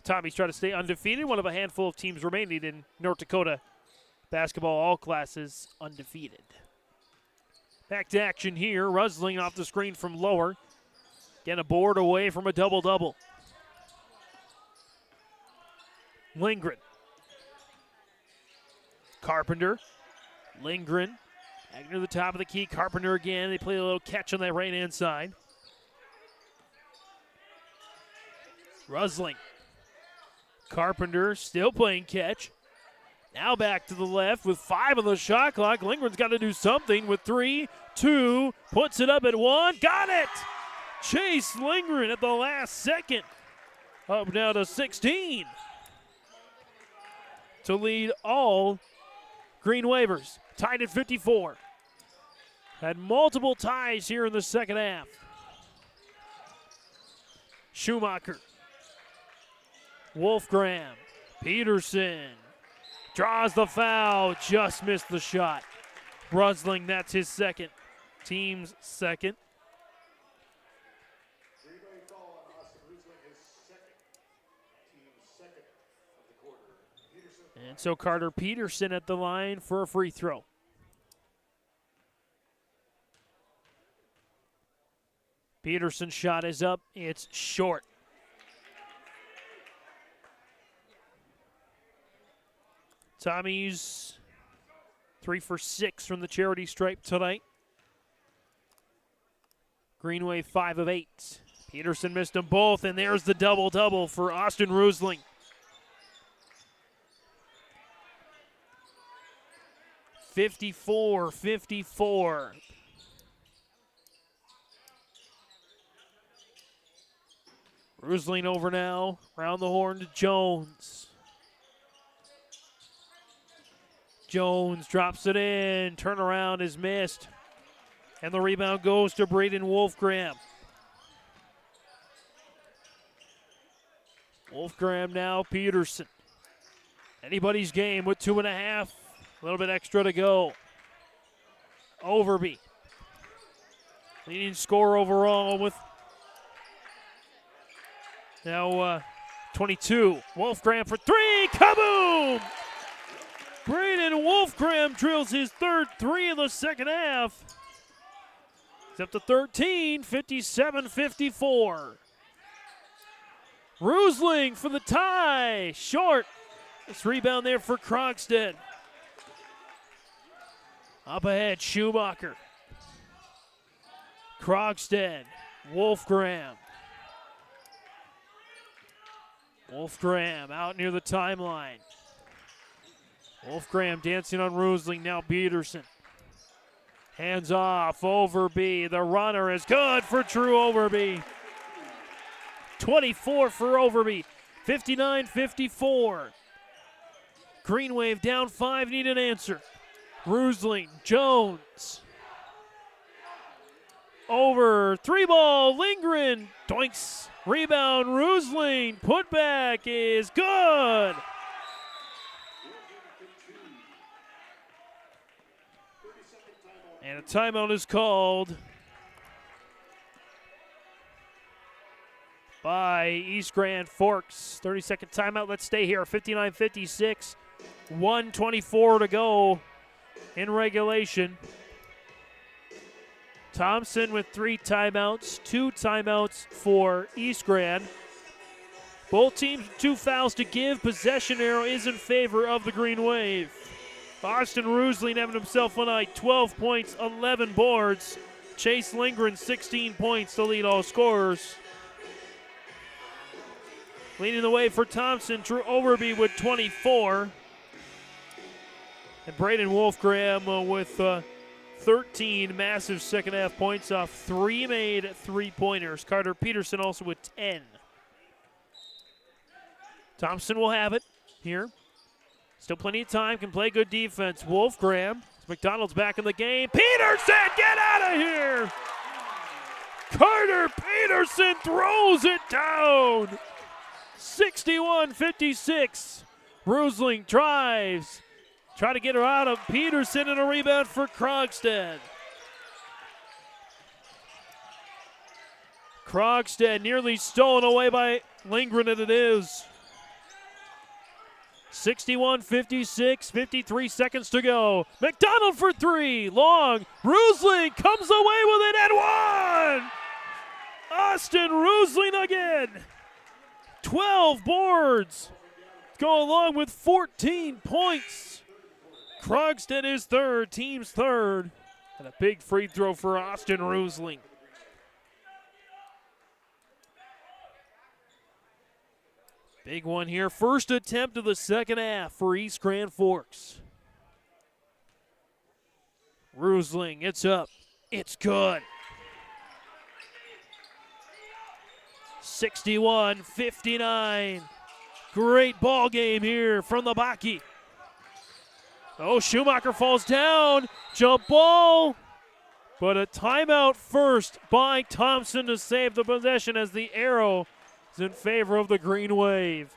Tommy's trying to stay undefeated, one of a handful of teams remaining in North Dakota basketball, all classes undefeated. Back to action here. Rusling off the screen from Lower. Getting a board away from a double-double. Lindgren. Carpenter. Lindgren. Back to the top of the key. Carpenter again. They play a little catch on that right-hand side. Rusling. Carpenter still playing catch. Now back to the left with 5 on the shot clock. Lindgren's got to do something with 3, 2, puts it up at 1. Got it! Chase Lindgren at the last second. Up now to 16. To lead all Green Wavers. Tied at 54. Had multiple ties here in the second half. Schumacher. Wolfgram. Peterson. Draws the foul, just missed the shot. Rusling, that's his second. Team's second. And so Carter Peterson at the line for a free throw. Peterson's shot is up, it's short. Tommy's 3 for 6 from the charity stripe tonight. Greenway 5 of 8. Peterson missed them both, and there's the double-double for Austin Rusling. (54-54). Rusling over now, round the horn to Jones. Jones drops it in. Turnaround is missed. And the rebound goes to Braden Wolfgram. Wolfgram now, Peterson. Anybody's game with 2.5. A little bit extra to go. Overby. Leading scorer overall with now 22. Wolfgram for three. Kaboom! Braden Wolfgram drills his third three in the second half. He's up to 13, 57-54. Rusling for the tie. Short. This rebound there for Krogstad. Up ahead, Schumacher. Krogstad. Wolfgram. Wolfgram out near the timeline. Wolfgram dancing on Rusling. Now Peterson. Hands off, Overby. The runner is good for Drew Overby. 24 for Overby. 59-54. Green Wave down 5, need an answer. Rusling, Jones. Over, 3-ball, Lindgren. Doinks, rebound, Rusling. Putback is good. And a timeout is called by East Grand Forks. 30-second timeout. Let's stay here. 59-56. 1:24 to go in regulation. Thompson with 3 timeouts. 2 timeouts for East Grand. Both teams with 2 fouls to give. Possession arrow is in favor of the Green Wave. Austin Rusling having himself a night. 12 points, 11 boards. Chase Lindgren, 16 points to lead all scorers. Leading the way for Thompson, Drew Overby with 24. And Braden Wolfgram with 13 massive second half points off 3 made 3-pointers. Carter Peterson also with 10. Thompson will have it here. Still plenty of time, can play good defense. Wolfgram, McDonald's back in the game. Peterson, get out of here! Carter Peterson throws it down. 61-56. Rusling drives. Try to get her out of Peterson, and a rebound for Krogstad. Krogstad nearly stolen away by Lindgren, and it is. 61-56, 53 seconds to go. McDonald for 3, long. Rusling comes away with it and 1. Austin Rusling again. 12 boards. Go along with 14 points. Krogstad is third, team's third. And a big free throw for Austin Rusling. Big one here. First attempt of the second half for East Grand Forks. Rusling, it's up. It's good. 61-59. Great ball game here from the Baki. Oh, Schumacher falls down. Jump ball. But a timeout first by Thompson to save the possession as the arrow is in favor of the Green Wave.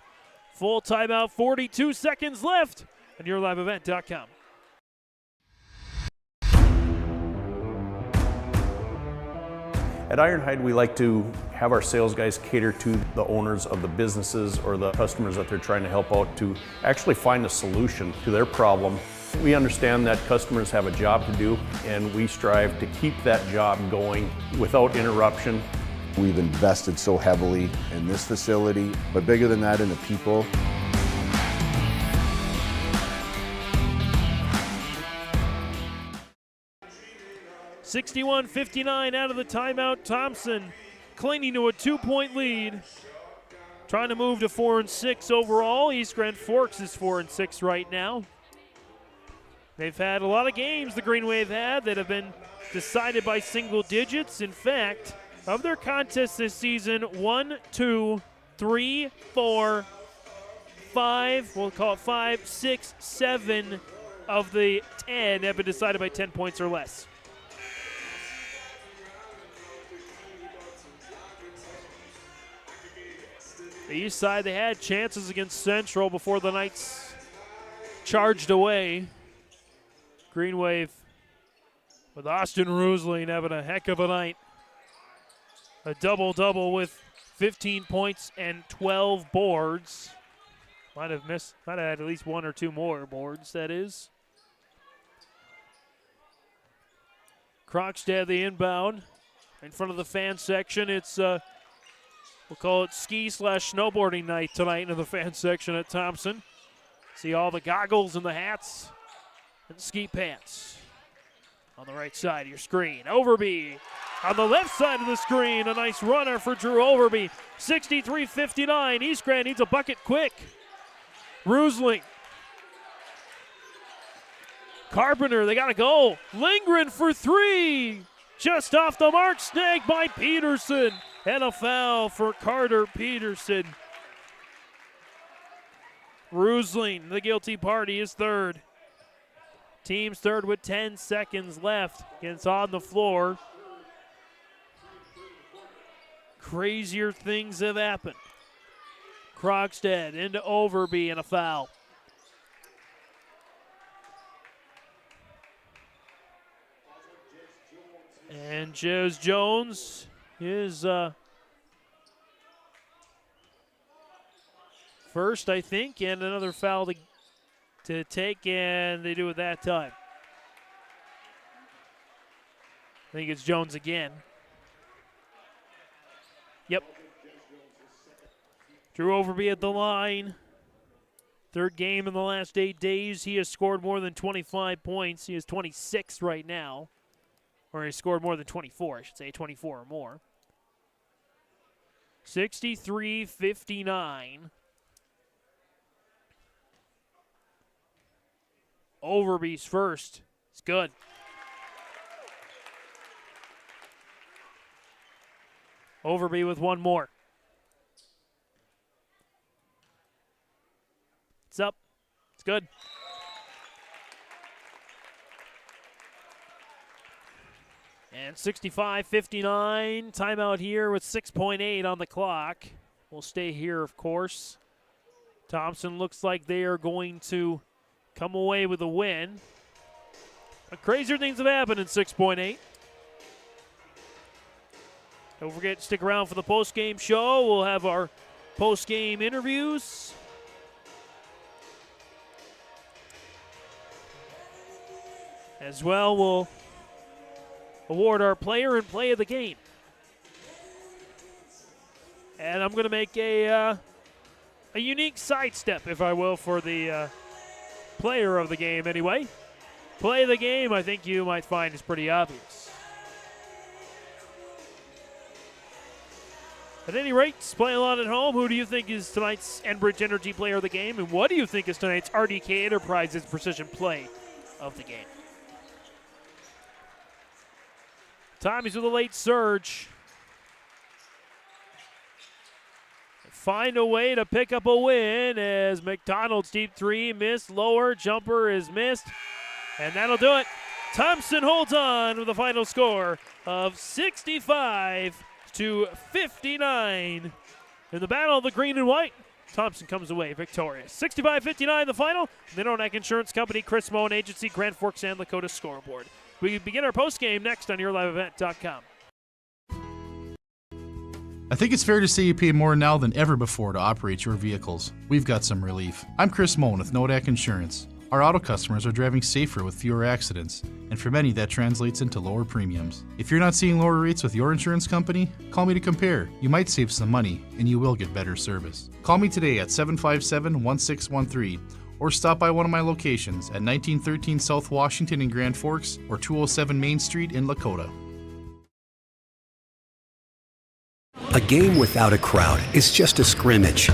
Full timeout, 42 seconds left on YourLiveEvent.com. At Ironhide, we like to have our sales guys cater to the owners of the businesses or the customers that they're trying to help out to actually find a solution to their problem. We understand that customers have a job to do, and we strive to keep that job going without interruption. We've invested so heavily in this facility, but bigger than that, in the people. (61-59) out of the timeout. Thompson clinging to a 2-point lead. Trying to move to 4-6 overall. East Grand Forks is 4-6 right now. They've had a lot of games, the Green Wave had, that have been decided by single digits. In fact, of their contests this season, 1, 2, 3, 4, 5, we'll call it 5, 6, 7 of the 10 have been decided by 10 points or less. The east side, they had chances against Central before the Knights charged away. Green Wave with Austin Rusling having a heck of a night. A double-double with 15 points and 12 boards. Might have had at least one or two more boards, that is. Krogstad, the inbound. In front of the fan section, it's, we'll call it ski/snowboarding night tonight in the fan section at Thompson. See all the goggles and the hats and ski pants. On the right side of your screen, Overby. On the left side of the screen, a nice runner for Drew Overby. 63-59. East Grand needs a bucket quick. Rusling. Carpenter, they got a goal. Lindgren for three. Just off the mark, snagged by Peterson. And a foul for Carter Peterson. Rusling, the guilty party, is third. Team's third with 10 seconds left. Gets on the floor. Crazier things have happened. Krogstad into Overby and a foul. And Jez Jones is first, I think, and another foul to take, and they do it that time. I think it's Jones again. Yep. Drew Overby at the line. Third game in the last 8 days. He has scored more than 25 points. He is 26 right now. Or he scored more than 24, I should say, 24 or more. 63-59. Overby's first. It's good. Overby with one more. It's up. It's good. And 65-59. Timeout here with 6.8 on the clock. We'll stay here, of course. Thompson looks like they are going to come away with a win. But crazier things have happened in 6.8. Don't forget to stick around for the post-game show. We'll have our post-game interviews. As well, we'll award our player and play of the game. And I'm going to make a unique sidestep, if I will, for the player of the game anyway. Play of the game, I think you might find is pretty obvious. At any rate, playing along at home, who do you think is tonight's Enbridge Energy player of the game? And what do you think is tonight's RDK Enterprises precision play of the game? Tommy's with a late surge. Find a way to pick up a win as McDonald's deep three missed, lower, jumper is missed, and that'll do it. Thompson holds on with a final score of 65-59. In the battle of the green and white, Thompson comes away victorious. 65-59 the final. Minorak Insurance Company, Chris Moen Agency, Grand Forks and Lakota scoreboard. We begin our postgame next on YourLiveEvent.com. I think it's fair to say you pay more now than ever before to operate your vehicles. We've got some relief. I'm Chris Moen with Nodak Insurance. Our auto customers are driving safer with fewer accidents, and for many that translates into lower premiums. If you're not seeing lower rates with your insurance company, call me to compare. You might save some money, and you will get better service. Call me today at 757-1613, or stop by one of my locations at 1913 South Washington in Grand Forks or 207 Main Street in Lakota. A game without a crowd is just a scrimmage.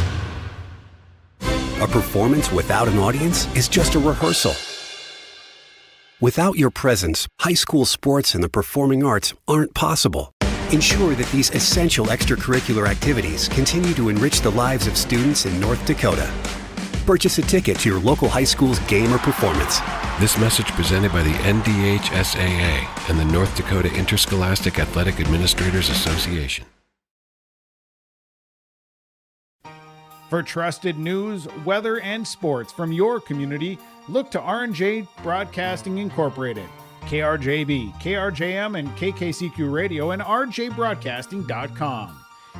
A performance without an audience is just a rehearsal. Without your presence, high school sports and the performing arts aren't possible. Ensure that these essential extracurricular activities continue to enrich the lives of students in North Dakota. Purchase a ticket to your local high school's game or performance. This message presented by the NDHSAA and the North Dakota Interscholastic Athletic Administrators Association. For trusted news, weather, and sports from your community, look to R&J Broadcasting Incorporated. KRJB, KRJM, and KKCQ Radio and rjbroadcasting.com.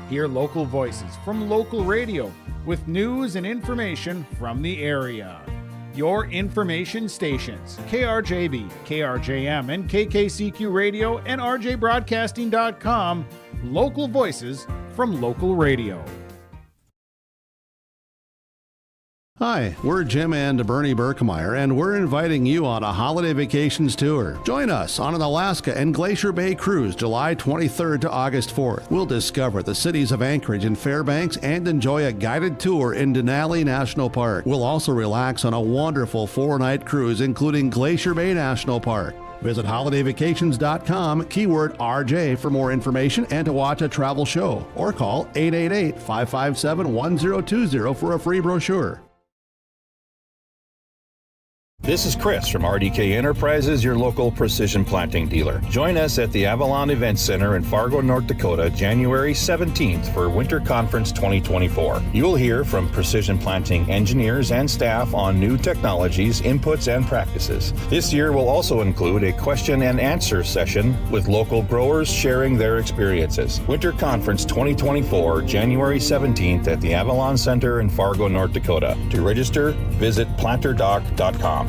Hear local voices from local radio with news and information from the area. Your information stations, KRJB, KRJM, and KKCQ Radio and rjbroadcasting.com. Local voices from local radio. Hi, we're Jim and Bernie Berkemeyer, and we're inviting you on a holiday vacations tour. Join us on an Alaska and Glacier Bay cruise July 23rd to August 4th. We'll discover the cities of Anchorage and Fairbanks and enjoy a guided tour in Denali National Park. We'll also relax on a wonderful 4-night cruise, including Glacier Bay National Park. Visit holidayvacations.com, keyword RJ for more information and to watch a travel show, or call 888-557-1020 for a free brochure. This is Chris from RDK Enterprises, your local precision planting dealer. Join us at the Avalon Event Center in Fargo, North Dakota, January 17th for Winter Conference 2024. You'll hear from precision planting engineers and staff on new technologies, inputs, and practices. This year will also include a question and answer session with local growers sharing their experiences. Winter Conference 2024, January 17th at the Avalon Center in Fargo, North Dakota. To register, visit planterdoc.com.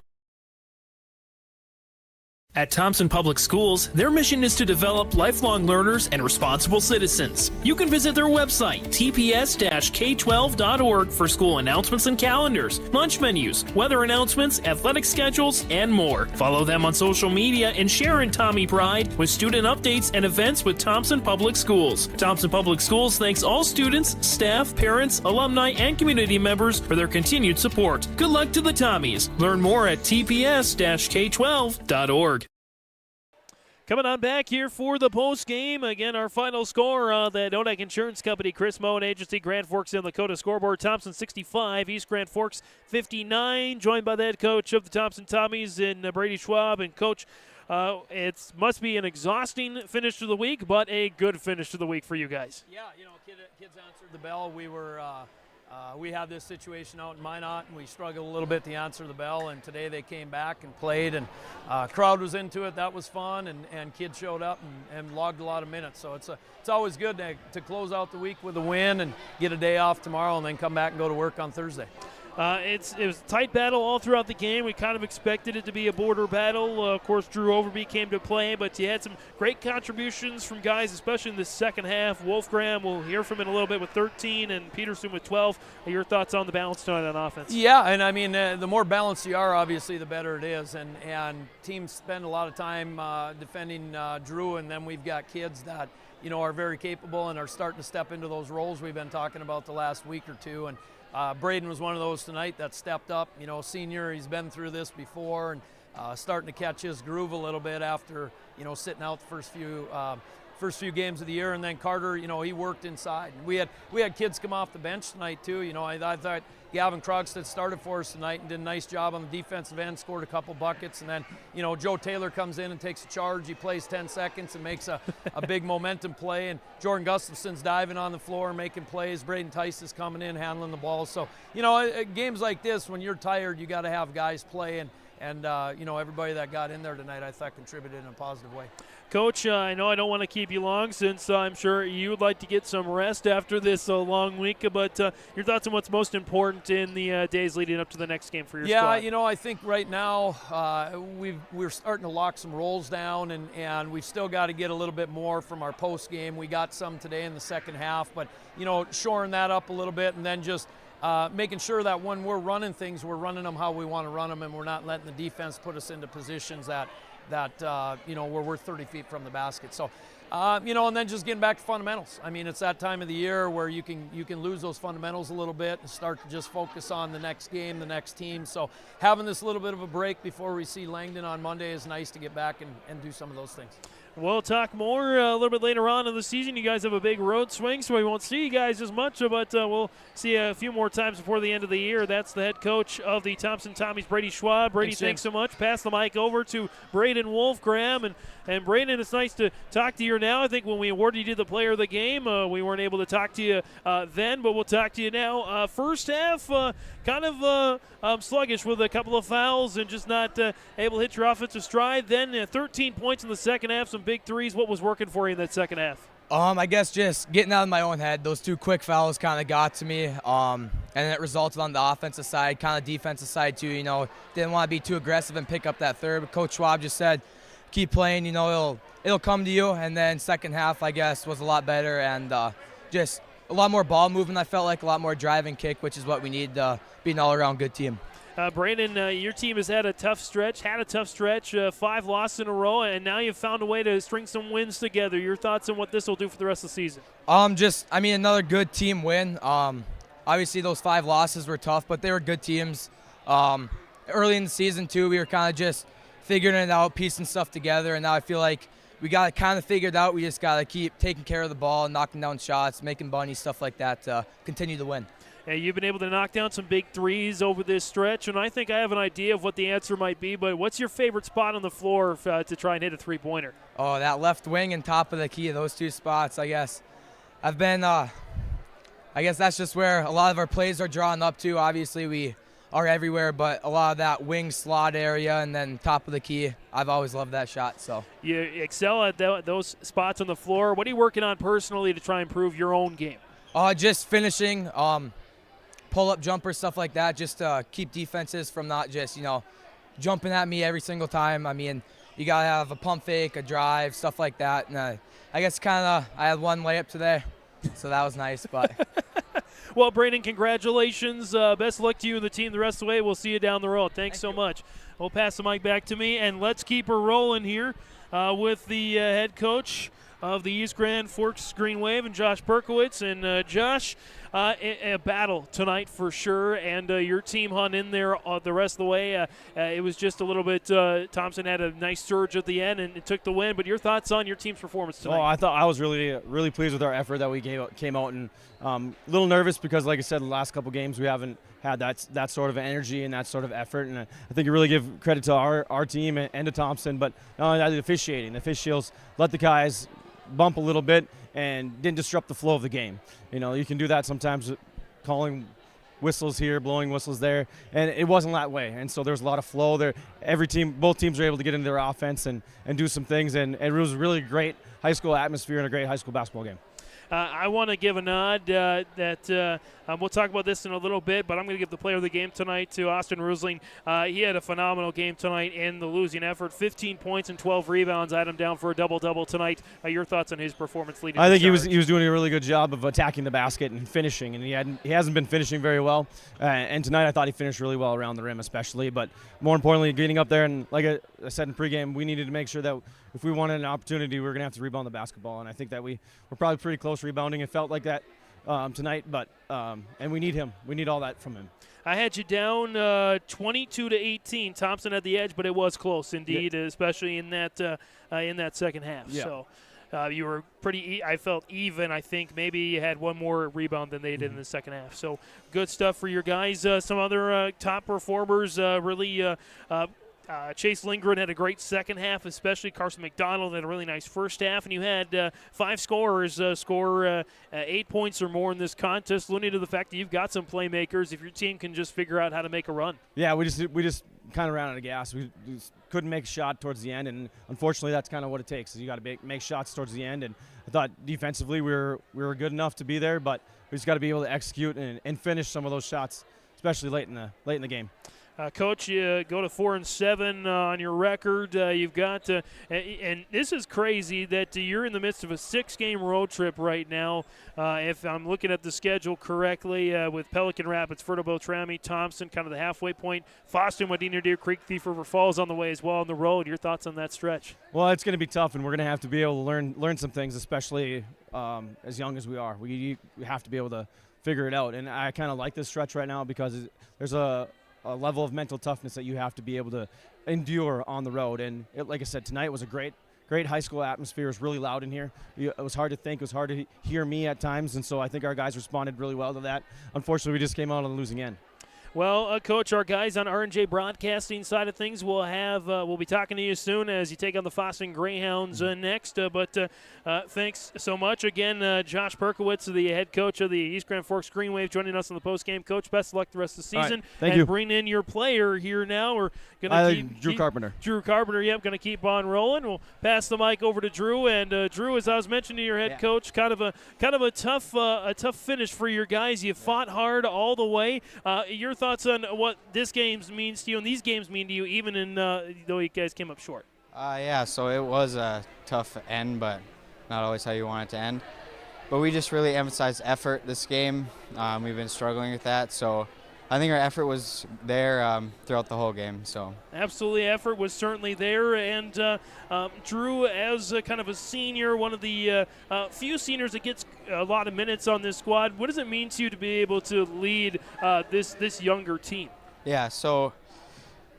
At Thompson Public Schools, their mission is to develop lifelong learners and responsible citizens. You can visit their website, tps-k12.org, for school announcements and calendars, lunch menus, weather announcements, athletic schedules, and more. Follow them on social media and share in Tommy Pride with student updates and events with Thompson Public Schools. Thompson Public Schools thanks all students, staff, parents, alumni, and community members for their continued support. Good luck to the Tommies. Learn more at tps-k12.org. Coming on back here for the post game. Again, our final score on the Nodak Insurance Company, Chris Moen Agency, Grand Forks and Lakota scoreboard. Thompson 65, East Grand Forks 59. Joined by the head coach of the Thompson Tommies in Brady Schwab. And coach, it must be an exhausting finish to the week, but a good finish to the week for you guys. Yeah, kids answered the bell. We had this situation out in Minot, and we struggled a little bit to answer the bell, and today they came back and played, and crowd was into it. That was fun, and kids showed up and logged a lot of minutes. So it's always good to close out the week with a win and get a day off tomorrow and then come back and go to work on Thursday. It was a tight battle all throughout the game. We kind of expected it to be a border battle. Of course, Drew Overby came to play, but you had some great contributions from guys, especially in the second half. Wolfgram, we'll hear from him in a little bit with 13, and Peterson with 12. Your thoughts on the balance tonight on offense? Yeah, and I mean, the more balanced you are, obviously, the better it is. And teams spend a lot of time defending Drew, and then we've got kids that are very capable and are starting to step into those roles we've been talking about the last week or two. And Braden was one of those tonight that stepped up. Senior, he's been through this before and starting to catch his groove a little bit after, sitting out the first few games of the year. And then Carter, he worked inside. We had kids come off the bench tonight too. I thought Gavin Krogstad started for us tonight and did a nice job on the defensive end, scored a couple buckets. And then, Joe Taylor comes in and takes a charge. He plays 10 seconds and makes a big momentum play. And Jordan Gustafson's diving on the floor, making plays. Braden Tice is coming in, handling the ball. So, games like this, when you're tired, you got to have guys play. And everybody that got in there tonight, I thought, contributed in a positive way. Coach, I know I don't want to keep you long since I'm sure you would like to get some rest after this long week, but your thoughts on what's most important in the days leading up to the next game for your squad? Yeah, I think right now we're starting to lock some roles down, and we've still got to get a little bit more from our post game. We got some today in the second half, but, shoring that up a little bit, and then just making sure that when we're running things, we're running them how we want to run them, and we're not letting the defense put us into positions that where we're 30 feet from the basket. So And then just getting back to fundamentals. I mean, it's that time of the year where you can lose those fundamentals a little bit and start to just focus on the next game, the next team. So having this little bit of a break before we see Langdon on Monday is nice to get back and do some of those things. We'll talk more a little bit later on in the season. You guys have a big road swing, so we won't see you guys as much, but we'll see you a few more times before the end of the year. That's the head coach of the Thompson Tommies, Brady Schwab. Brady, thanks so much. Pass the mic over to Braden Wolfgram. And Braden, it's nice to talk to you now. I think when we awarded you the player of the game, we weren't able to talk to you then, but we'll talk to you now. First half, kind of sluggish with a couple of fouls and just not able to hit your offensive stride. Then 13 points in the second half, some big threes. What was working for you in that second half? I guess just getting out of my own head. Those 2 quick fouls kind of got to me, and it resulted on the offensive side, kind of defensive side too. Didn't want to be too aggressive and pick up that third. But Coach Schwab just said, keep playing. It'll come to you. And then second half, I guess, was a lot better and just a lot more ball movement. I felt like a lot more drive and kick, which is what we need to be an all-around good team. Brandon, your team has had a tough stretch, 5 losses in a row, and now you've found a way to string some wins together. Your thoughts on what this will do for the rest of the season? Another good team win. Obviously, those 5 losses were tough, but they were good teams. Early in the season, too, we were kind of just figuring it out, piecing stuff together, and now I feel like we got it kind of figured out. We just got to keep taking care of the ball, knocking down shots, making bunnies, stuff like that to continue to win. You've been able to knock down some big threes over this stretch, and I think I have an idea of what the answer might be, but what's your favorite spot on the floor to try and hit a three-pointer? Oh, that left wing and top of the key, those 2 spots, I guess. I guess that's just where a lot of our plays are drawn up to. Obviously, we are everywhere, but a lot of that wing slot area and then top of the key, I've always loved that shot. So you excel at those spots on the floor. What are you working on personally to try and improve your own game? Just finishing, pull-up jumpers, stuff like that, just to keep defenses from not just, jumping at me every single time. I mean, you got to have a pump fake, a drive, stuff like that. And I guess I had 1 layup today, so that was nice. But Well, Brandon, congratulations. Best of luck to you and the team the rest of the way. We'll see you down the road. Thanks so much. We'll pass the mic back to me, and let's keep her rolling here with the head coach of the East Grand Forks Green Wave and Josh Berkowitz. And Josh, a battle tonight for sure, and your team hung in there the rest of the way. It was just a little bit, Thompson had a nice surge at the end and it took the win, but your thoughts on your team's performance tonight? I thought I was really pleased with our effort that we came out, and a little nervous because, like I said, in the last couple games we haven't had that sort of energy and that sort of effort, and I think you really give credit to our team and to Thompson, but not only that, the officiating. The officials let the guys bump a little bit and didn't disrupt the flow of the game. You can do that sometimes, calling whistles here, blowing whistles there, and it wasn't that way. And so there's a lot of flow there. Both teams were able to get into their offense and do some things, and it was a really great high school atmosphere and a great high school basketball game. I want to give a nod that we'll talk about this in a little bit, but I'm going to give the player of the game tonight to Austin Rusling. He had a phenomenal game tonight in the losing effort. 15 points and 12 rebounds. I had him down for a double-double tonight. Your thoughts on his performance leading? I think he was doing a really good job of attacking the basket and finishing, and he hasn't been finishing very well. And tonight I thought he finished really well around the rim especially, but more importantly, getting up there, and like I said in pregame, we needed to make sure that if we wanted an opportunity, we were going to have to rebound the basketball, and I think that we're probably pretty close rebounding. It felt like that tonight, but and we need him. We need all that from him. I had you down 22-18. Thompson had the edge, but it was close indeed, especially in that second half. Yeah. So you were I felt even. I think maybe you had one more rebound than they did in the second half. So good stuff for your guys. Some other top performers really. Chase Lindgren had a great second half, especially Carson McDonald had a really nice first half, and you had 5 scorers score 8 points or more in this contest, alluding to the fact that you've got some playmakers if your team can just figure out how to make a run. Yeah, we just kind of ran out of gas. We just couldn't make a shot towards the end, and unfortunately that's kind of what it takes. Is you got to make shots towards the end, and I thought defensively we were good enough to be there, but we just got to be able to execute and finish some of those shots, especially late in the game. Coach, you go to 4-7 on your record. You've got, and this is crazy that you're in the midst of a 6-game road trip right now. If I'm looking at the schedule correctly, with Pelican Rapids, Fertile, Beltrami, Thompson, kind of the halfway point. Foster, Medina, Deer Creek, Thief River Falls on the way as well on the road. Your thoughts on that stretch? Well, it's going to be tough, and we're going to have to be able to learn some things, especially as young as we are. We have to be able to figure it out, and I kind of like this stretch right now because there's a level of mental toughness that you have to be able to endure on the road. And like I said, tonight was a great high school atmosphere. It was really loud in here. It was hard to think. It was hard to hear me at times, and so I think our guys responded really well to that. Unfortunately, we just came out on the losing end. Well, Coach, our guys on R&J Broadcasting side of things will have we'll be talking to you soon as you take on the Fosston Greyhounds next. But thanks so much again, Josh Perkowitz, the head coach of the East Grand Forks Green Wave, joining us on the postgame. Coach, best of luck the rest of the season. Right. Thank you. Bring in your player here now. We're gonna Drew Carpenter. Drew Carpenter. Yep, going to keep on rolling. We'll pass the mic over to Drew. And Drew, as I was mentioning to your head coach, kind of a tough finish for your guys. You fought hard all the way. Your thoughts on what this game means to you and these games mean to you, even in though you guys came up short? Yeah, so it was a tough end, but not always how you want it to end. But we just really emphasized effort this game. We've been struggling with that, so I think our effort was there throughout the whole game. So absolutely, effort was certainly there. And Drew, as kind of a senior, one of the few seniors that gets a lot of minutes on this squad, what does it mean to you to be able to lead this younger team? Yeah, so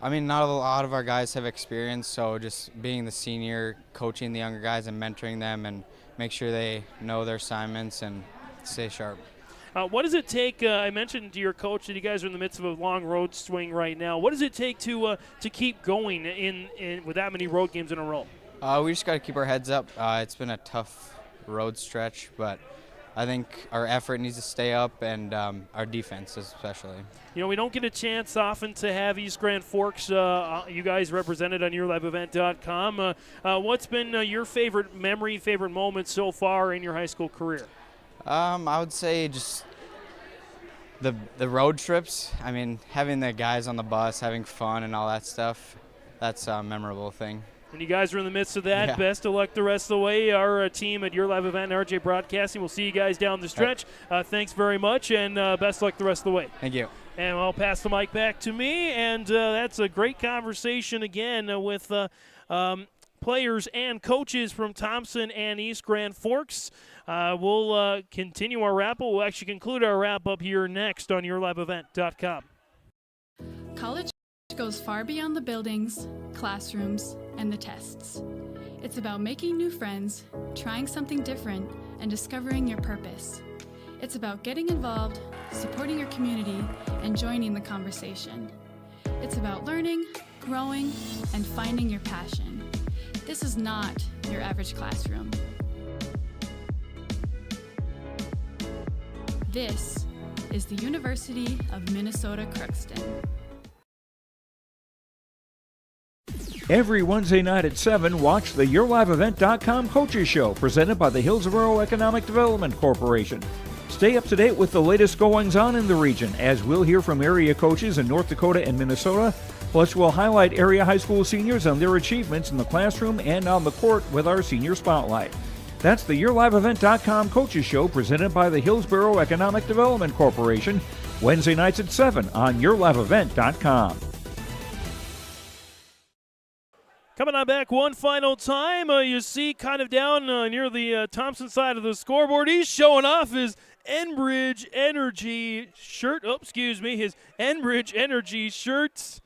I mean, not a lot of our guys have experience, so just being the senior, coaching the younger guys and mentoring them and make sure they know their assignments and stay sharp. What does it take? I mentioned to your coach that you guys are in the midst of a long road swing right now. What does it take to keep going in with that many road games in a row? We just got to keep our heads up. It's been a tough road stretch, but I think our effort needs to stay up, and our defense especially. You know, we don't get a chance often to have East Grand Forks, you guys represented on YourLiveEvent.com. What's been your favorite memory, favorite moment so far in your high school career? I would say just the road trips. I mean, having the guys on the bus, having fun and all that stuff, that's a memorable thing. And you guys are in the midst of that. Yeah. Best of luck the rest of the way. Our team at Your Live Event and RJ Broadcasting will see you guys down the stretch. Thanks very much, and best of luck the rest of the way. Thank you. And I'll pass the mic back to me, and that's a great conversation again with players and coaches from Thompson and East Grand Forks. We'll continue our wrap-up. We'll actually conclude our wrap-up here next on YourLiveEvent.com. College goes far beyond the buildings, classrooms, and the tests. It's about making new friends, trying something different, and discovering your purpose. It's about getting involved, supporting your community, and joining the conversation. It's about learning, growing, and finding your passion. This is not your average classroom. This is the University of Minnesota Crookston. Every Wednesday night at 7, watch the YourLiveEvent.com Coaches Show presented by the Hillsborough Economic Development Corporation. Stay up to date with the latest goings-on in the region, as we'll hear from area coaches in North Dakota and Minnesota. Plus, we'll highlight area high school seniors and their achievements in the classroom and on the court with our Senior Spotlight. That's the YourLiveEvent.com Coaches Show presented by the Hillsborough Economic Development Corporation, Wednesday nights at 7 on YourLiveEvent.com. Coming on back one final time, you see kind of down near the Thompson side of the scoreboard, he's showing off his Enbridge Energy shirt. Oh, excuse me, his Enbridge Energy shirts.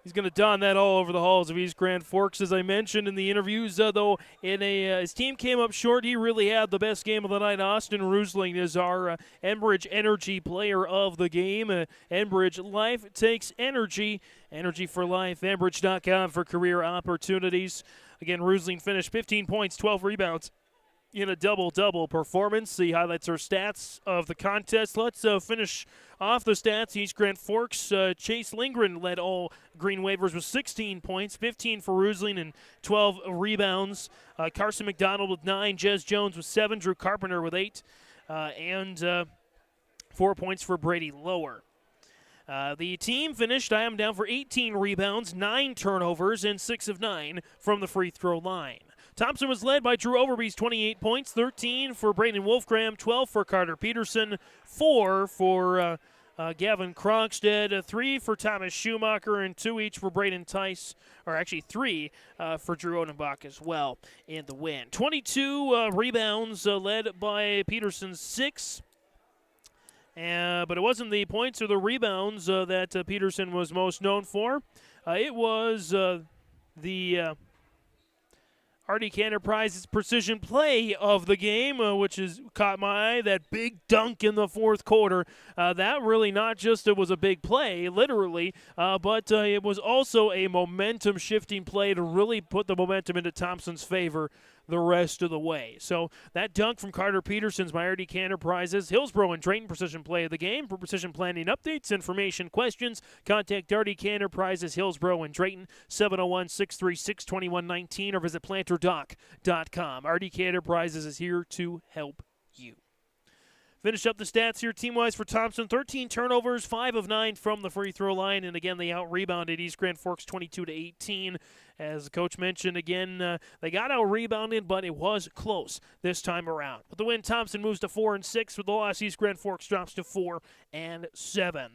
He's going to don that all over the halls of East Grand Forks, as I mentioned in the interviews. Though his team came up short, he really had the best game of the night. Austin Rusling is our Enbridge Energy player of the game. Enbridge Life takes energy. Energy for life. Enbridge.com for career opportunities. Again, Rusling finished 15 points, 12 rebounds in a double-double performance. The highlights are stats of the contest. Let's finish off the stats. East Grand Forks, Chase Lindgren led all Green Wavers with 16 points, 15 for Rusling and 12 rebounds. Carson McDonald with 9, Jez Jones with 7, Drew Carpenter with 8, and 4 points for Brady Lower. The team finished, I am down for 18 rebounds, 9 turnovers, and 6 of 9 from the free throw line. Thompson was led by Drew Overby's 28 points, 13 for Brayden Wolfgram, 12 for Carter Peterson, 4 for Gavin Krogstad, 3 for Thomas Schumacher, and 2 each for Braden Tice, or actually 3 for Drew Odenbach as well in the win. 22 rebounds led by Peterson, 6. But it wasn't the points or the rebounds that Peterson was most known for. It was the RDK Enterprises precision play of the game, which has caught my eye. That big dunk in the fourth quarter. That really not just it was a big play, literally, but it was also a momentum-shifting play to really put the momentum into Thompson's favor the rest of the way. So that dunk from Carter Peterson's my RDK Enterprises, Hillsborough and Drayton precision play of the game. For precision planning updates, information, questions, contact RDK Enterprises, Hillsborough and Drayton, 701-636-2119, or visit planterdoc.com. RDK Enterprises is here to help you. Finish up the stats here team-wise for Thompson. 13 turnovers, 5 of 9 from the free throw line, and again they out-rebounded East Grand Forks 22-18. As the coach mentioned, again, they got out-rebounded, but it was close this time around. With the win, Thompson moves to 4-6. With the loss, East Grand Forks drops to 4-7.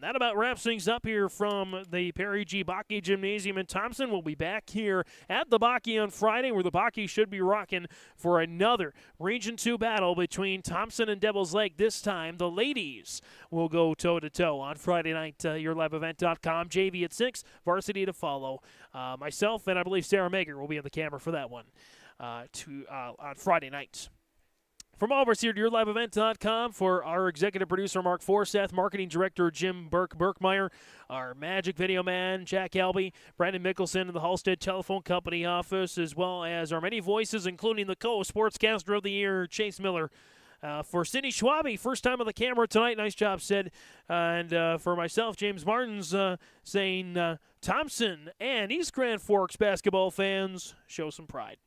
That about wraps things up here from the Perry G. Bakke Gymnasium in Thompson. We'll be back here at the Bakke on Friday, where the Bakke should be rocking for another Region 2 battle between Thompson and Devil's Lake. This time, the ladies will go toe-to-toe on Friday night. YourLiveEvent.com. JV at 6, varsity to follow. Myself and I believe Sarah Mager will be on the camera for that one on Friday night. From all of us here at YourLiveEvent.com, for our executive producer, Mark Forsyth, marketing director, Jim Burkmeyer, our magic video man, Jack Albee, Brandon Mickelson in the Halstead Telephone Company office, as well as our many voices, including the co-sportscaster of the year, Chase Miller. For Cindy Schwabe, first time on the camera tonight. Nice job, Sid. And for myself, James Martins, saying Thompson and East Grand Forks basketball fans, show some pride.